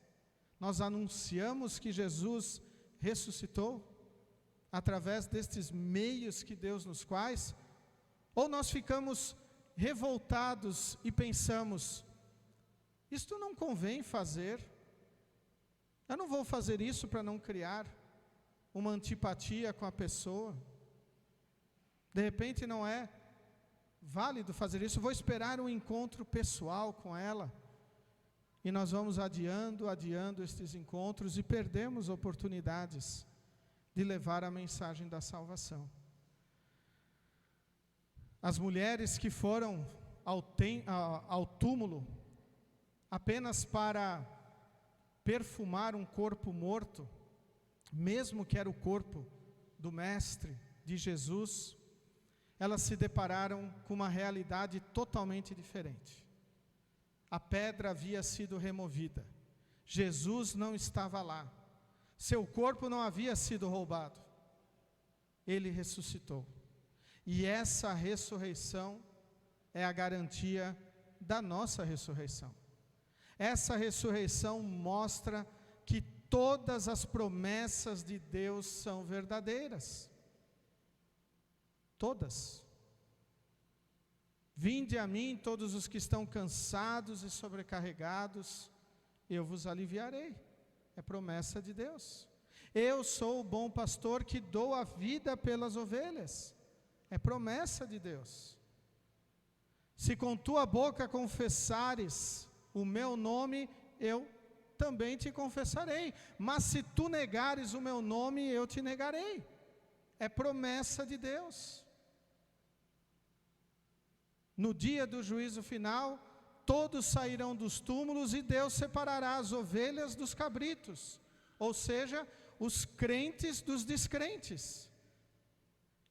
Nós anunciamos que Jesus ressuscitou através destes meios que Deus nos faz? Ou nós ficamos revoltados e pensamos: isto não convém fazer, eu não vou fazer isso para não criar uma antipatia com a pessoa, de repente não é válido fazer isso, vou esperar um encontro pessoal com ela, e nós vamos adiando estes encontros e perdemos oportunidades de levar a mensagem da salvação. As mulheres que foram ao túmulo apenas para perfumar um corpo morto, mesmo que era o corpo do Mestre, de Jesus, elas se depararam com uma realidade totalmente diferente. A pedra havia sido removida, Jesus não estava lá, seu corpo não havia sido roubado, Ele ressuscitou. E essa ressurreição é a garantia da nossa ressurreição. Essa ressurreição mostra que todas as promessas de Deus são verdadeiras. Todas. Vinde a mim todos os que estão cansados e sobrecarregados, eu vos aliviarei. É promessa de Deus. Eu sou o bom pastor que dou a vida pelas ovelhas. É promessa de Deus. Se com tua boca confessares o meu nome, eu também te confessarei. Mas se tu negares o meu nome, eu te negarei. é promessa de Deus. No dia do juízo final, todos sairão dos túmulos e Deus separará as ovelhas dos cabritos, ou seja, os crentes dos descrentes.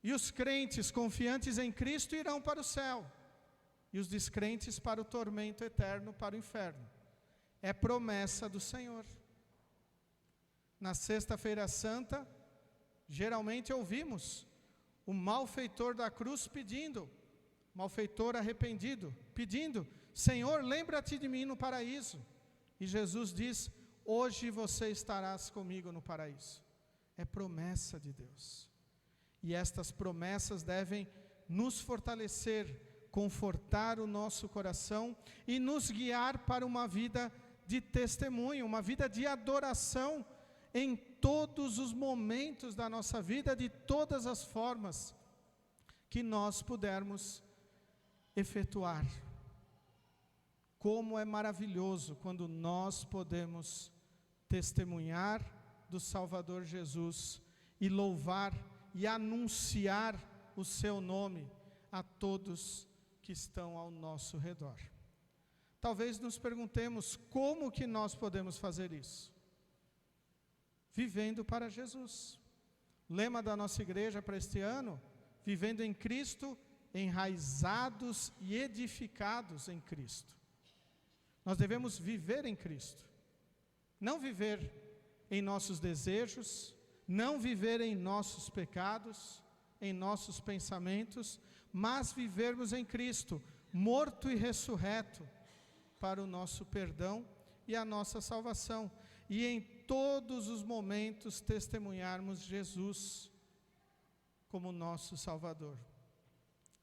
E os crentes confiantes em Cristo irão para o céu, e os descrentes para o tormento eterno, para o inferno. É promessa do Senhor. Na Sexta-feira Santa, geralmente ouvimos o malfeitor da cruz pedindo, malfeitor arrependido, pedindo: Senhor, lembra-te de mim no paraíso. E Jesus diz: hoje você estarás comigo no paraíso. É promessa de Deus. E estas promessas devem nos fortalecer, confortar o nosso coração e nos guiar para uma vida de testemunho, uma vida de adoração em todos os momentos da nossa vida, de todas as formas que nós pudermos efetuar. Como é maravilhoso quando nós podemos testemunhar do Salvador Jesus e louvar e anunciar o seu nome a todos que estão ao nosso redor. Talvez nos perguntemos como que nós podemos fazer isso. Vivendo para Jesus. O lema da nossa igreja para este ano: vivendo em Cristo, enraizados e edificados em Cristo. Nós devemos viver em Cristo. Não viver em nossos desejos, não viver em nossos pecados, em nossos pensamentos, mas vivermos em Cristo, morto e ressurreto, para o nosso perdão e a nossa salvação. E em todos os momentos testemunharmos Jesus como nosso Salvador.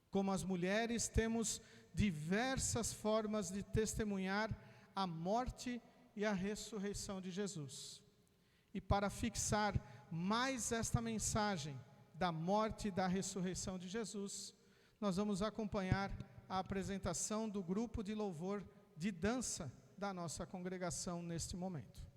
Como as mulheres, temos diversas formas de testemunhar a morte e a ressurreição de Jesus. E para fixar mais esta mensagem da morte e da ressurreição de Jesus, nós vamos acompanhar a apresentação do grupo de louvor de dança da nossa congregação neste momento.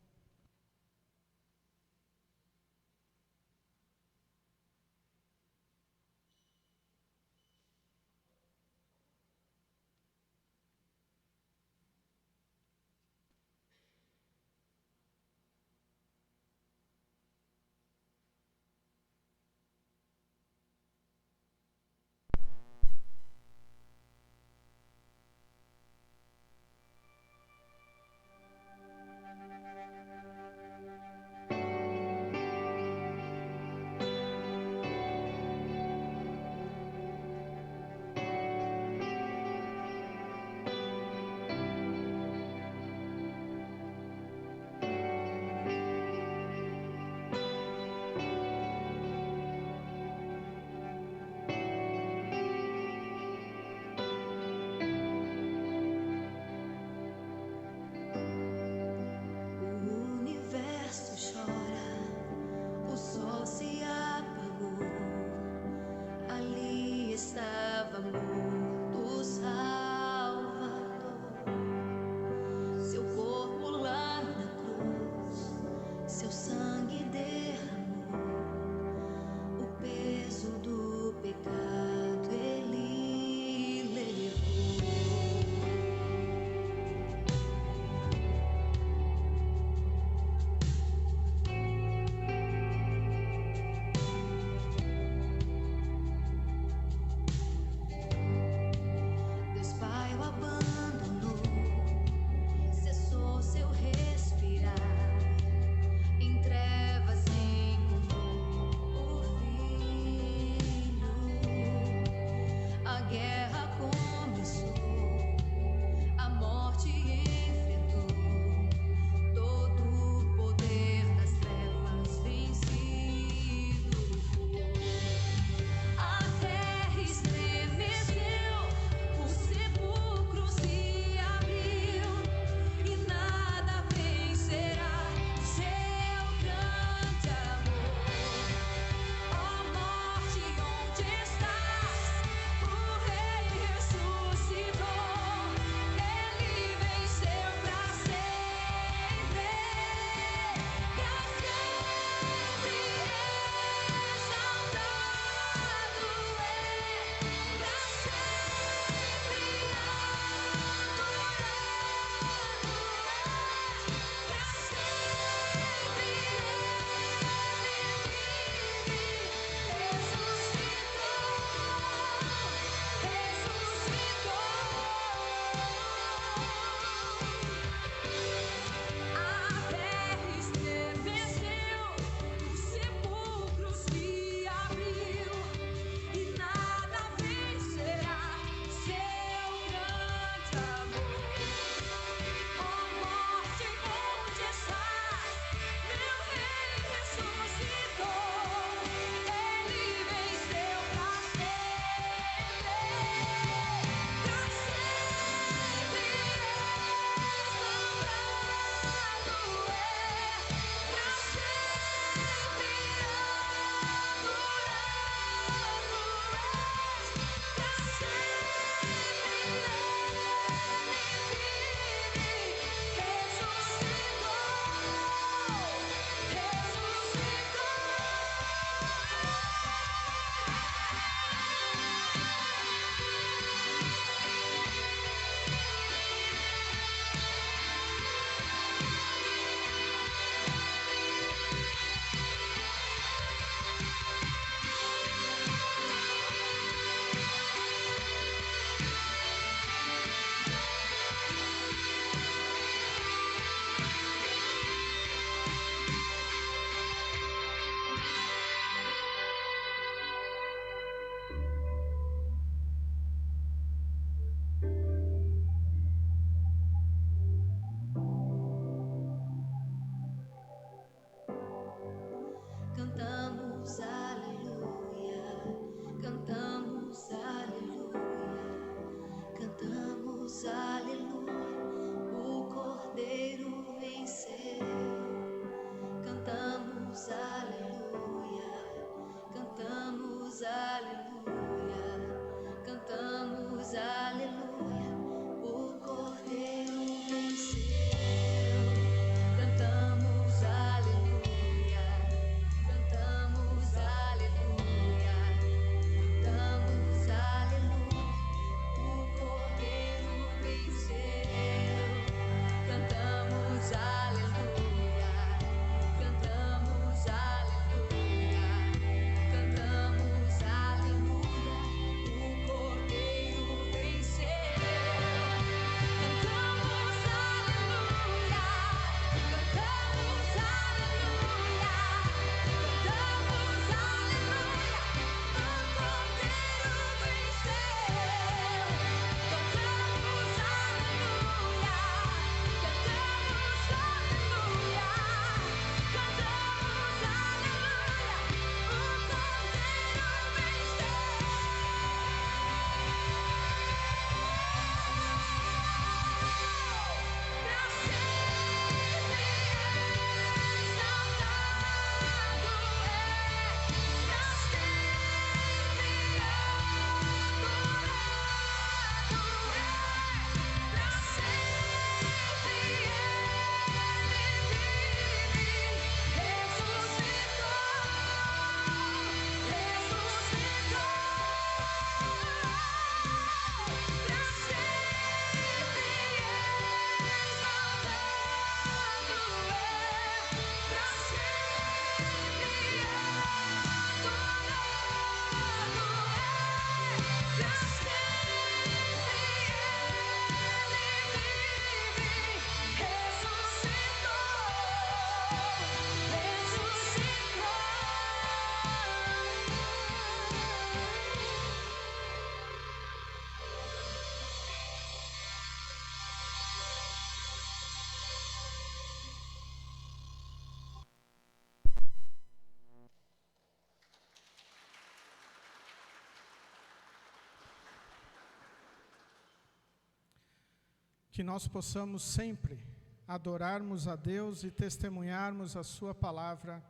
que nós possamos sempre adorarmos a Deus e testemunharmos a sua palavra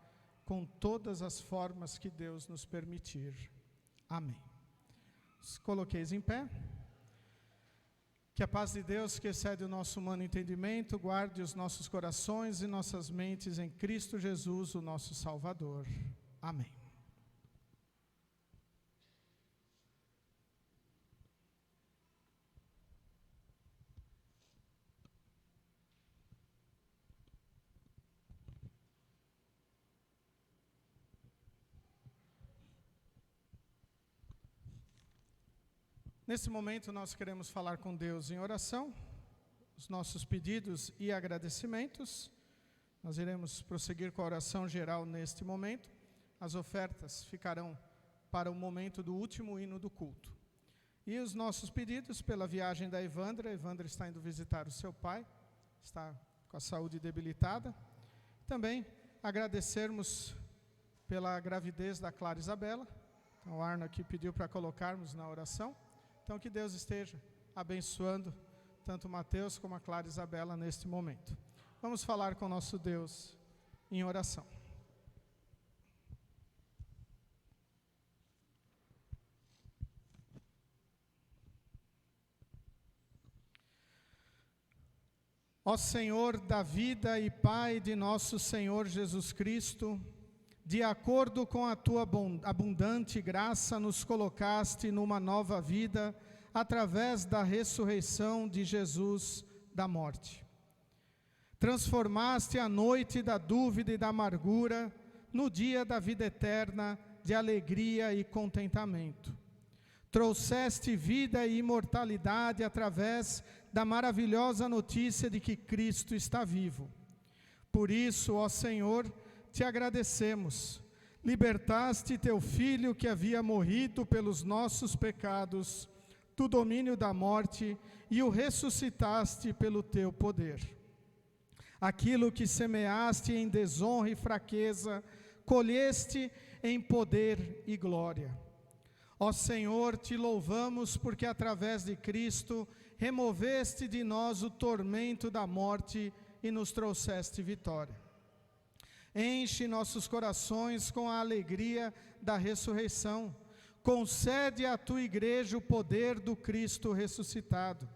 com todas as formas que Deus nos permitir. Amém. Os coloqueis em pé. Que a paz de Deus, que excede o nosso humano entendimento, guarde os nossos corações e nossas mentes em Cristo Jesus, o nosso Salvador. Amém. Nesse momento nós queremos falar com Deus em oração, os nossos pedidos e agradecimentos. Nós iremos prosseguir com a oração geral neste momento. As ofertas ficarão para o momento do último hino do culto. E os nossos pedidos pela viagem da Evandra. A Evandra está indo visitar o seu pai, está com a saúde debilitada. Também agradecermos pela gravidez da Clara Isabela. Então, o Arno aqui pediu para colocarmos na oração. Então, que Deus esteja abençoando tanto Mateus como a Clara Isabela neste momento. Vamos falar com o nosso Deus em oração. Ó Senhor da vida e Pai de nosso Senhor Jesus Cristo, de acordo com a tua abundante graça, nos colocaste numa nova vida através da ressurreição de Jesus da morte. Transformaste a noite da dúvida e da amargura no dia da vida eterna de alegria e contentamento. Trouxeste vida e imortalidade através da maravilhosa notícia de que Cristo está vivo. Por isso, ó Senhor, te agradecemos. Libertaste teu Filho que havia morrido pelos nossos pecados, do domínio da morte, e o ressuscitaste pelo teu poder. Aquilo que semeaste em desonra e fraqueza, colheste em poder e glória. Ó Senhor, te louvamos porque através de Cristo removeste de nós o tormento da morte e nos trouxeste vitória. Enche nossos corações com a alegria da ressurreição. Concede à tua igreja o poder do Cristo ressuscitado.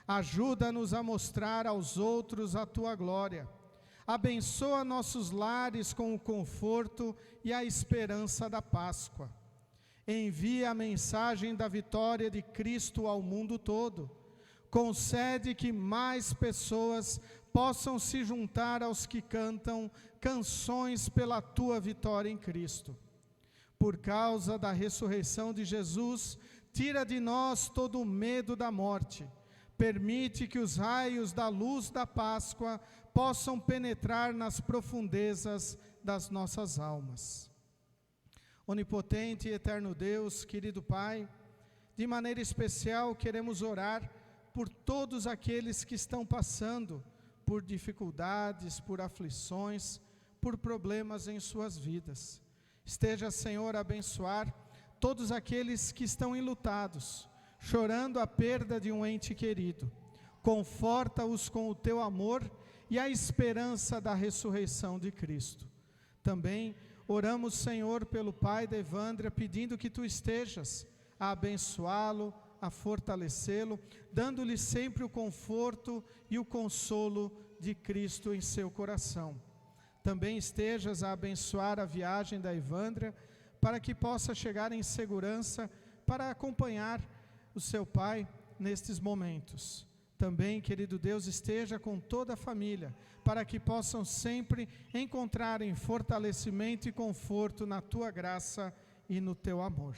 Ajuda-nos a mostrar aos outros a tua glória. Abençoa nossos lares com o conforto e a esperança da Páscoa. Envia a mensagem da vitória de Cristo ao mundo todo. Concede que mais pessoas possam se juntar aos que cantam canções pela tua vitória em Cristo. Por causa da ressurreição de Jesus, tira de nós todo o medo da morte. Permite que os raios da luz da Páscoa possam penetrar nas profundezas das nossas almas. Onipotente e eterno Deus, querido Pai, de maneira especial queremos orar por todos aqueles que estão passando por dificuldades, por aflições, por problemas em suas vidas. Esteja, Senhor, a abençoar todos aqueles que estão enlutados, chorando a perda de um ente querido. Conforta-os com o teu amor e a esperança da ressurreição de Cristo. Também oramos, Senhor, pelo pai da Evandra, pedindo que tu estejas a abençoá-lo, a fortalecê-lo, dando-lhe sempre o conforto e o consolo de Cristo em seu coração. Também estejas a abençoar a viagem da Evandra, para que possa chegar em segurança para acompanhar o seu pai nestes momentos. Também, querido Deus, esteja com toda a família, para que possam sempre encontrarem fortalecimento e conforto na tua graça e no teu amor.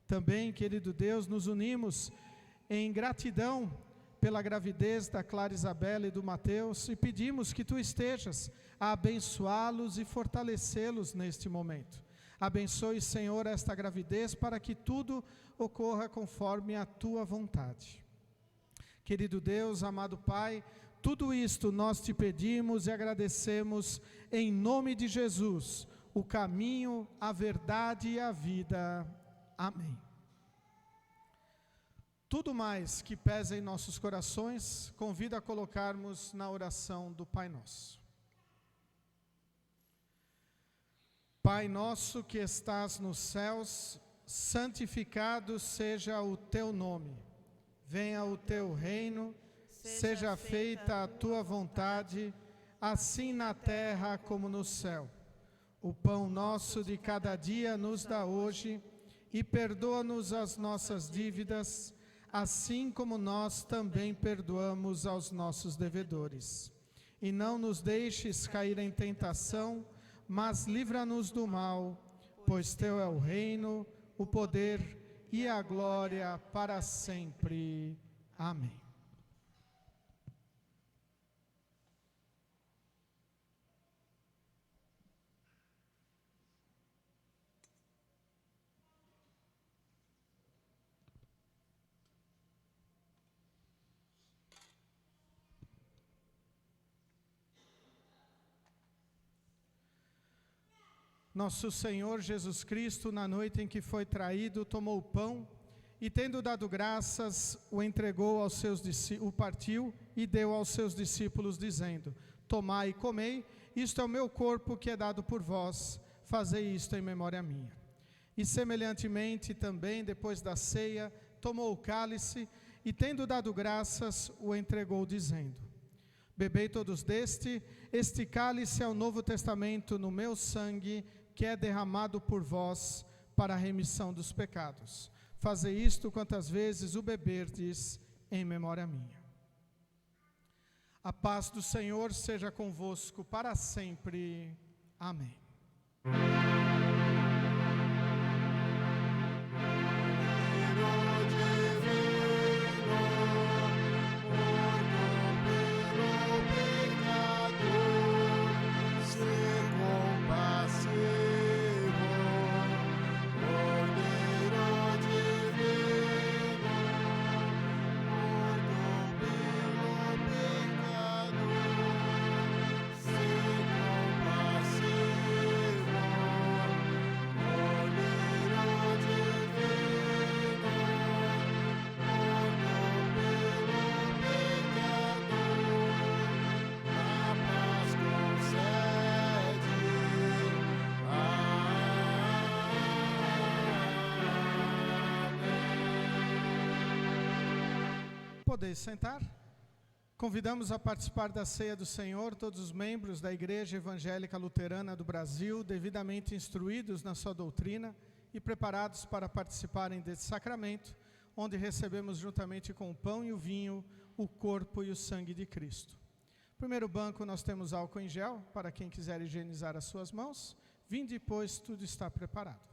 Também, querido Deus, nos unimos em gratidão pela gravidez da Clara Isabela e do Mateus e pedimos que tu estejas a abençoá-los e fortalecê-los neste momento. Abençoe, Senhor, esta gravidez para que tudo ocorra conforme a tua vontade. Querido Deus, amado Pai, tudo isto nós te pedimos e agradecemos em nome de Jesus, o caminho, a verdade e a vida. Amém. Tudo mais que pesa em nossos corações, convido a colocarmos na oração do Pai Nosso. Pai nosso que estás nos céus, santificado seja o teu nome. Venha o teu reino, seja feita a tua vontade, assim na terra como no céu. O pão nosso de cada dia nos dá hoje, e perdoa-nos as nossas dívidas, assim como nós também perdoamos aos nossos devedores. E não nos deixes cair em tentação, mas livra-nos do mal, pois teu é o reino, o poder e a glória para sempre. Amém. Nosso Senhor Jesus Cristo, na noite em que foi traído, tomou o pão e, tendo dado graças, o entregou aos seus discípulos, o partiu e deu aos seus discípulos, dizendo: tomai e comei, isto é o meu corpo que é dado por vós, fazei isto em memória minha. E semelhantemente também, depois da ceia, tomou o cálice e, tendo dado graças, o entregou, dizendo: bebei todos deste, este cálice é o Novo Testamento no meu sangue, que é derramado por vós para a remissão dos pecados. Fazei isto quantas vezes o beberdes em memória minha. A paz do Senhor seja convosco para sempre. Amém. Podeis sentar. Convidamos a participar da ceia do Senhor todos os membros da Igreja Evangélica Luterana do Brasil, devidamente instruídos na sua doutrina e preparados para participarem desse sacramento, onde recebemos juntamente com o pão e o vinho, o corpo e o sangue de Cristo. Primeiro banco nós temos álcool em gel, para quem quiser higienizar as suas mãos. Vinde, pois, tudo está preparado.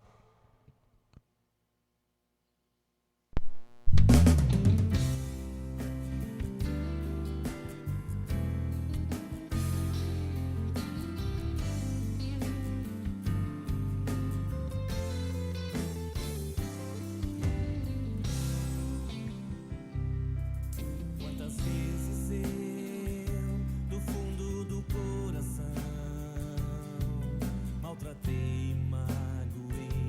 Maltratei, magoei,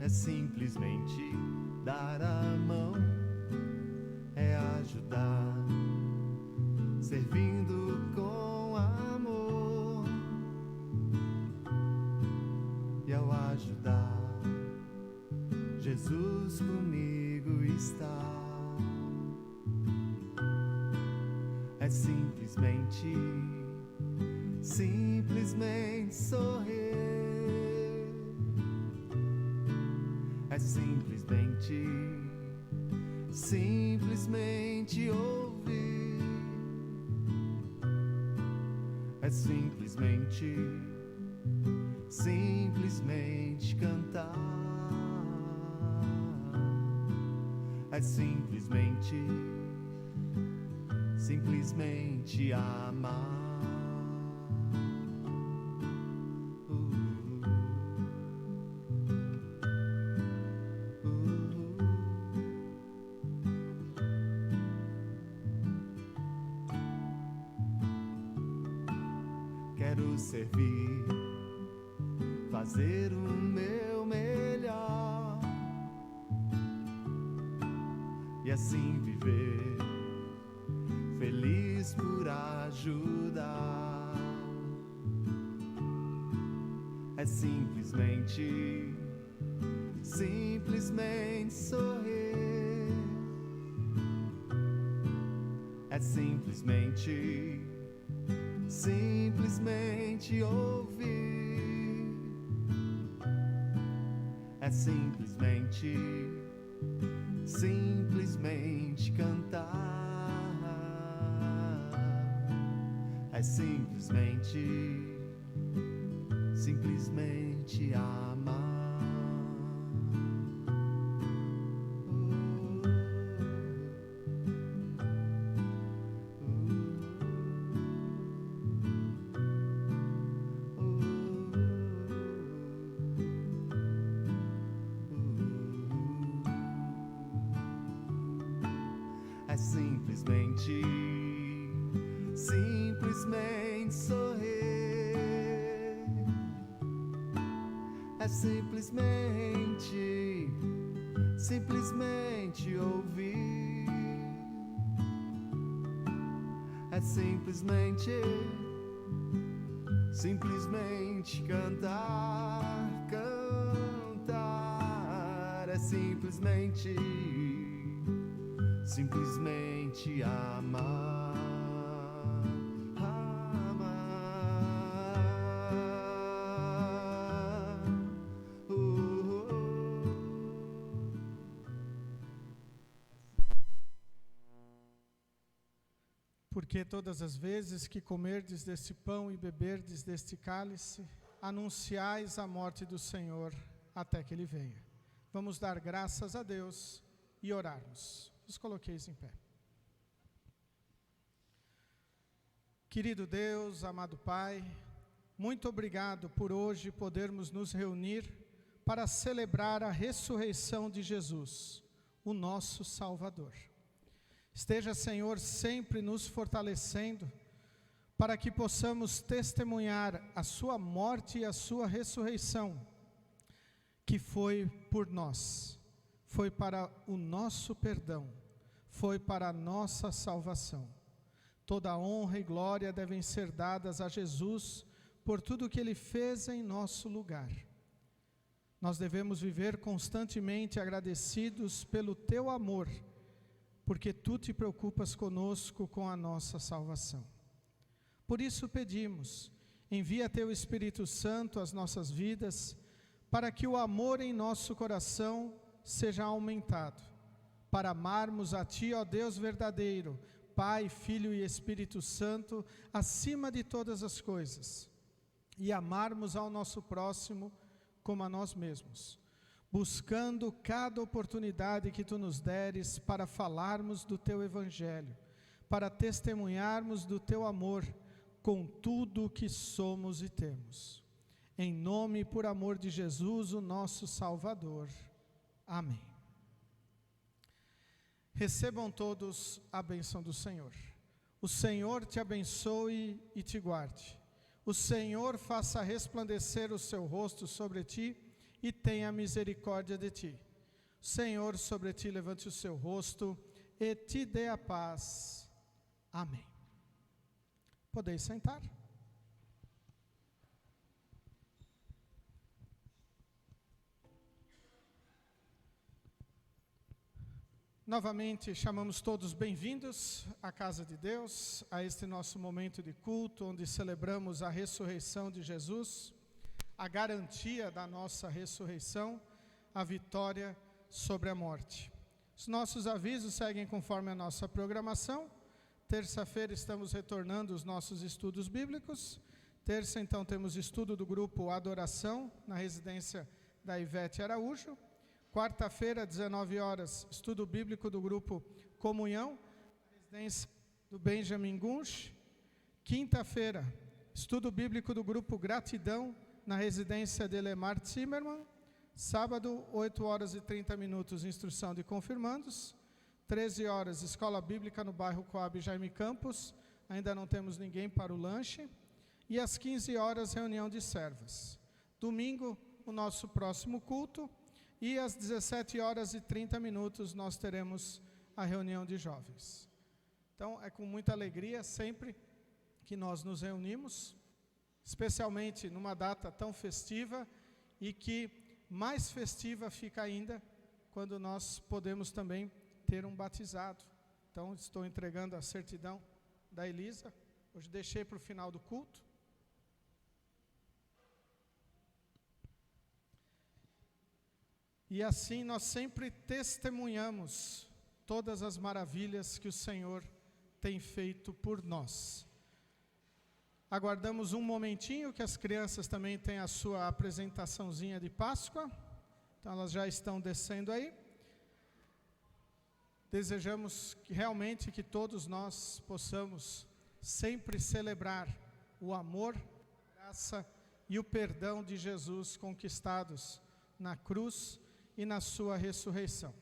simplesmente dar a mão, é ajudar, servindo com amor. E ao ajudar, Jesus comigo está. É simplesmente sorrir. É simplesmente ouvir. É simplesmente cantar. É simplesmente amar. Quero servir, fazer o meu melhor e assim viver, feliz por ajudar. É simplesmente sorrir. É simplesmente ouvir. É simplesmente cantar. É simplesmente amar. É simplesmente sorrir. É simplesmente ouvir. É simplesmente cantar. É simplesmente amar. Porque todas as vezes que comerdes deste pão e beberdes deste cálice, anunciais a morte do Senhor até que Ele venha. Vamos dar graças a Deus e orarmos. Os coloqueis em pé. Querido Deus, amado Pai, muito obrigado por hoje podermos nos reunir para celebrar a ressurreição de Jesus, o nosso Salvador. Esteja, Senhor, sempre nos fortalecendo para que possamos testemunhar a sua morte e a sua ressurreição, que foi por nós, foi para o nosso perdão, foi para a nossa salvação. Toda honra e glória devem ser dadas a Jesus por tudo que Ele fez em nosso lugar. Nós devemos viver constantemente agradecidos pelo Teu amor, porque Tu te preocupas conosco com a nossa salvação. Por isso pedimos, envia Teu Espírito Santo às nossas vidas, para que o amor em nosso coração seja aumentado, para amarmos a Ti, ó Deus verdadeiro, Pai, Filho e Espírito Santo, acima de todas as coisas, e amarmos ao nosso próximo como a nós mesmos, buscando cada oportunidade que Tu nos deres para falarmos do Teu Evangelho, para testemunharmos do Teu amor com tudo o que somos e temos. Em nome e por amor de Jesus, o nosso Salvador. Amém. Recebam todos a bênção do Senhor. O Senhor te abençoe e te guarde. O Senhor faça resplandecer o seu rosto sobre ti e tenha misericórdia de ti. O Senhor sobre ti levante o seu rosto e te dê a paz. Amém. Podeis sentar. Novamente, chamamos todos bem-vindos à casa de Deus, a este nosso momento de culto, onde celebramos a ressurreição de Jesus, a garantia da nossa ressurreição, a vitória sobre a morte. Os nossos avisos seguem conforme a nossa programação. Terça-feira estamos retornando os nossos estudos bíblicos. Terça, então, temos estudo do grupo Adoração, na residência da Ivete Araújo. Quarta-feira, 19 horas, estudo bíblico do grupo Comunhão, na residência do Benjamin Gunsch. Quinta-feira, estudo bíblico do grupo Gratidão, na residência de Lemar Zimmermann. Sábado, 8 horas e 30 minutos, instrução de confirmandos. 13 horas, escola bíblica no bairro Coab Jaime Campos. Ainda não temos ninguém para o lanche. E às 15 horas, reunião de servas. Domingo, o nosso próximo culto. E às 17 horas e 30 minutos nós teremos a reunião de jovens. Então, é com muita alegria sempre que nós nos reunimos, especialmente numa data tão festiva, e que mais festiva fica ainda quando nós podemos também ter um batizado. Então, estou entregando a certidão da Elisa. Hoje deixei para o final do culto. E assim nós sempre testemunhamos todas as maravilhas que o Senhor tem feito por nós. Aguardamos um momentinho que as crianças também têm a sua apresentaçãozinha de Páscoa. Então elas já estão descendo aí. Desejamos que realmente que todos nós possamos sempre celebrar o amor, a graça e o perdão de Jesus conquistados na cruz e na sua ressurreição.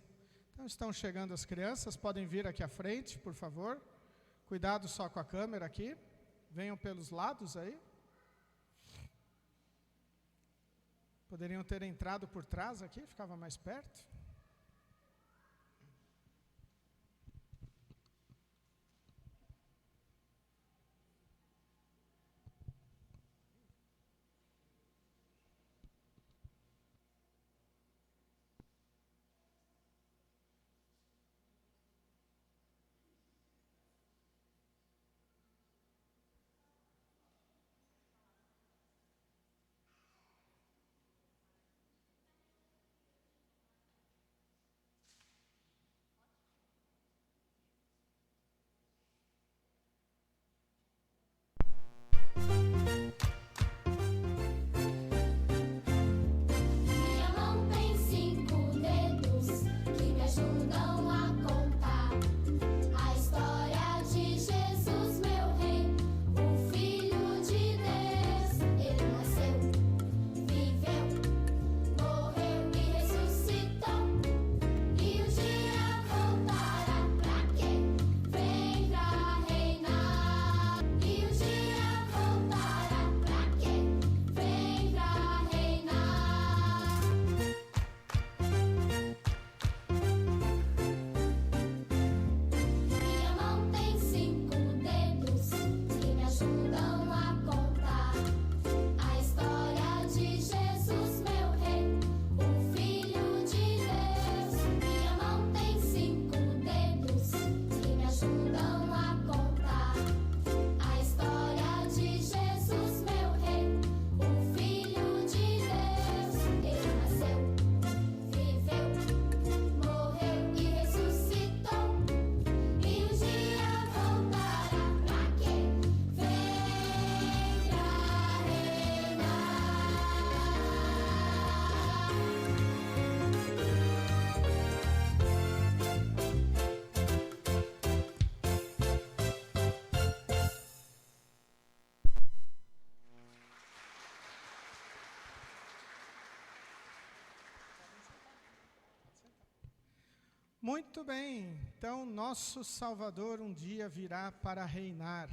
Então estão chegando as crianças, podem vir aqui à frente, por favor. Cuidado só com a câmera aqui. Venham pelos lados aí. Poderiam ter entrado por trás aqui, ficava mais perto. Minha mão tem 5 dedos que me ajudam a contar a história de Jesus, meu rei, o Filho de Deus. Ele nasceu, viveu, morreu e ressuscitou, e um dia voltará pra quem vem pra reinar. E um dia voltará pra quem vem pra reinar. Minha mão tem 5 dedos que me ajudam a contar a história de Jesus, meu rei, o Filho de Deus. Minha mão tem 5 dedos que me ajudam a contar a história de Jesus, meu rei, o Filho de Deus. Ele nasceu, viveu, morreu e ressuscitou, e um dia voltará pra quem vem pra reinar. Muito bem, então nosso Salvador um dia virá para reinar.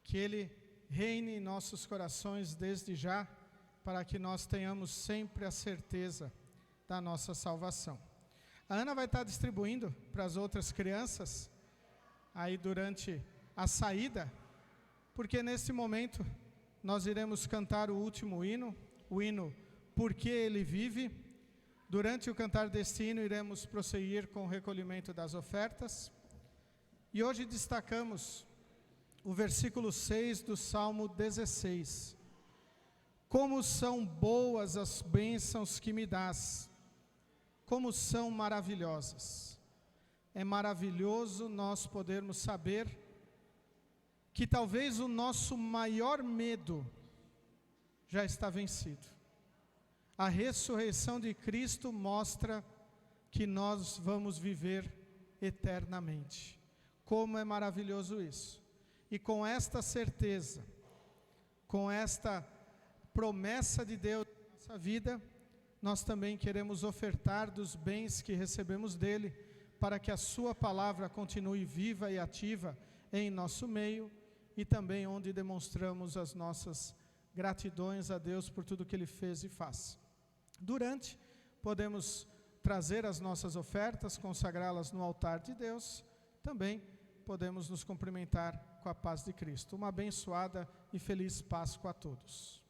Que Ele reine em nossos corações desde já para que nós tenhamos sempre a certeza da nossa salvação. A Ana vai estar distribuindo para as outras crianças, aí durante a saída, porque nesse momento nós iremos cantar o último hino, o hino Porque Ele Vive. Durante o cantar deste hino iremos prosseguir com o recolhimento das ofertas. E hoje destacamos o versículo 6 do Salmo 16. Como são boas as bênçãos que me dás, como são maravilhosas. É maravilhoso nós podermos saber que talvez o nosso maior medo já está vencido. A ressurreição de Cristo mostra que nós vamos viver eternamente. Como é maravilhoso isso. E com esta certeza, com esta promessa de Deus na nossa vida, nós também queremos ofertar dos bens que recebemos dele, para que a sua palavra continue viva e ativa em nosso meio, e também onde demonstramos as nossas gratidões a Deus por tudo que ele fez e faz. Durante, podemos trazer as nossas ofertas, consagrá-las no altar de Deus, também podemos nos cumprimentar com a paz de Cristo. Uma abençoada e feliz Páscoa a todos.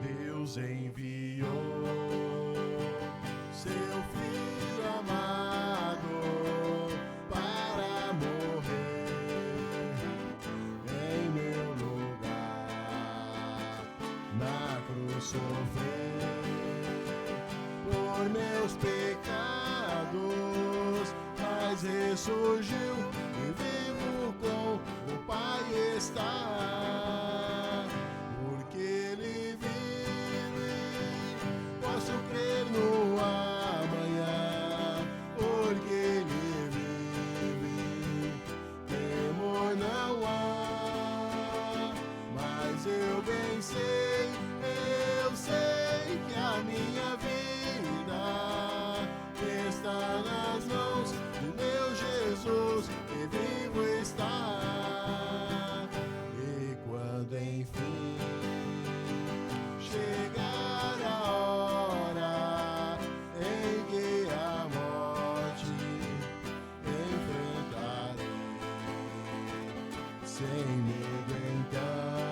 Deus enviou seu Filho amado para morrer em meu lugar, na cruz sofrer por meus pecados, mas ressurgiu e vivo com o Pai está. Porque Ele vive, posso crer no amanhã. Porque Ele vive, temor não há. Mas eu bem sei, eu sei que a minha vida está nas mãos do meu Jesus, que vivo está. E quando enfim chegar a hora em que a morte enfrentarei, sem medo então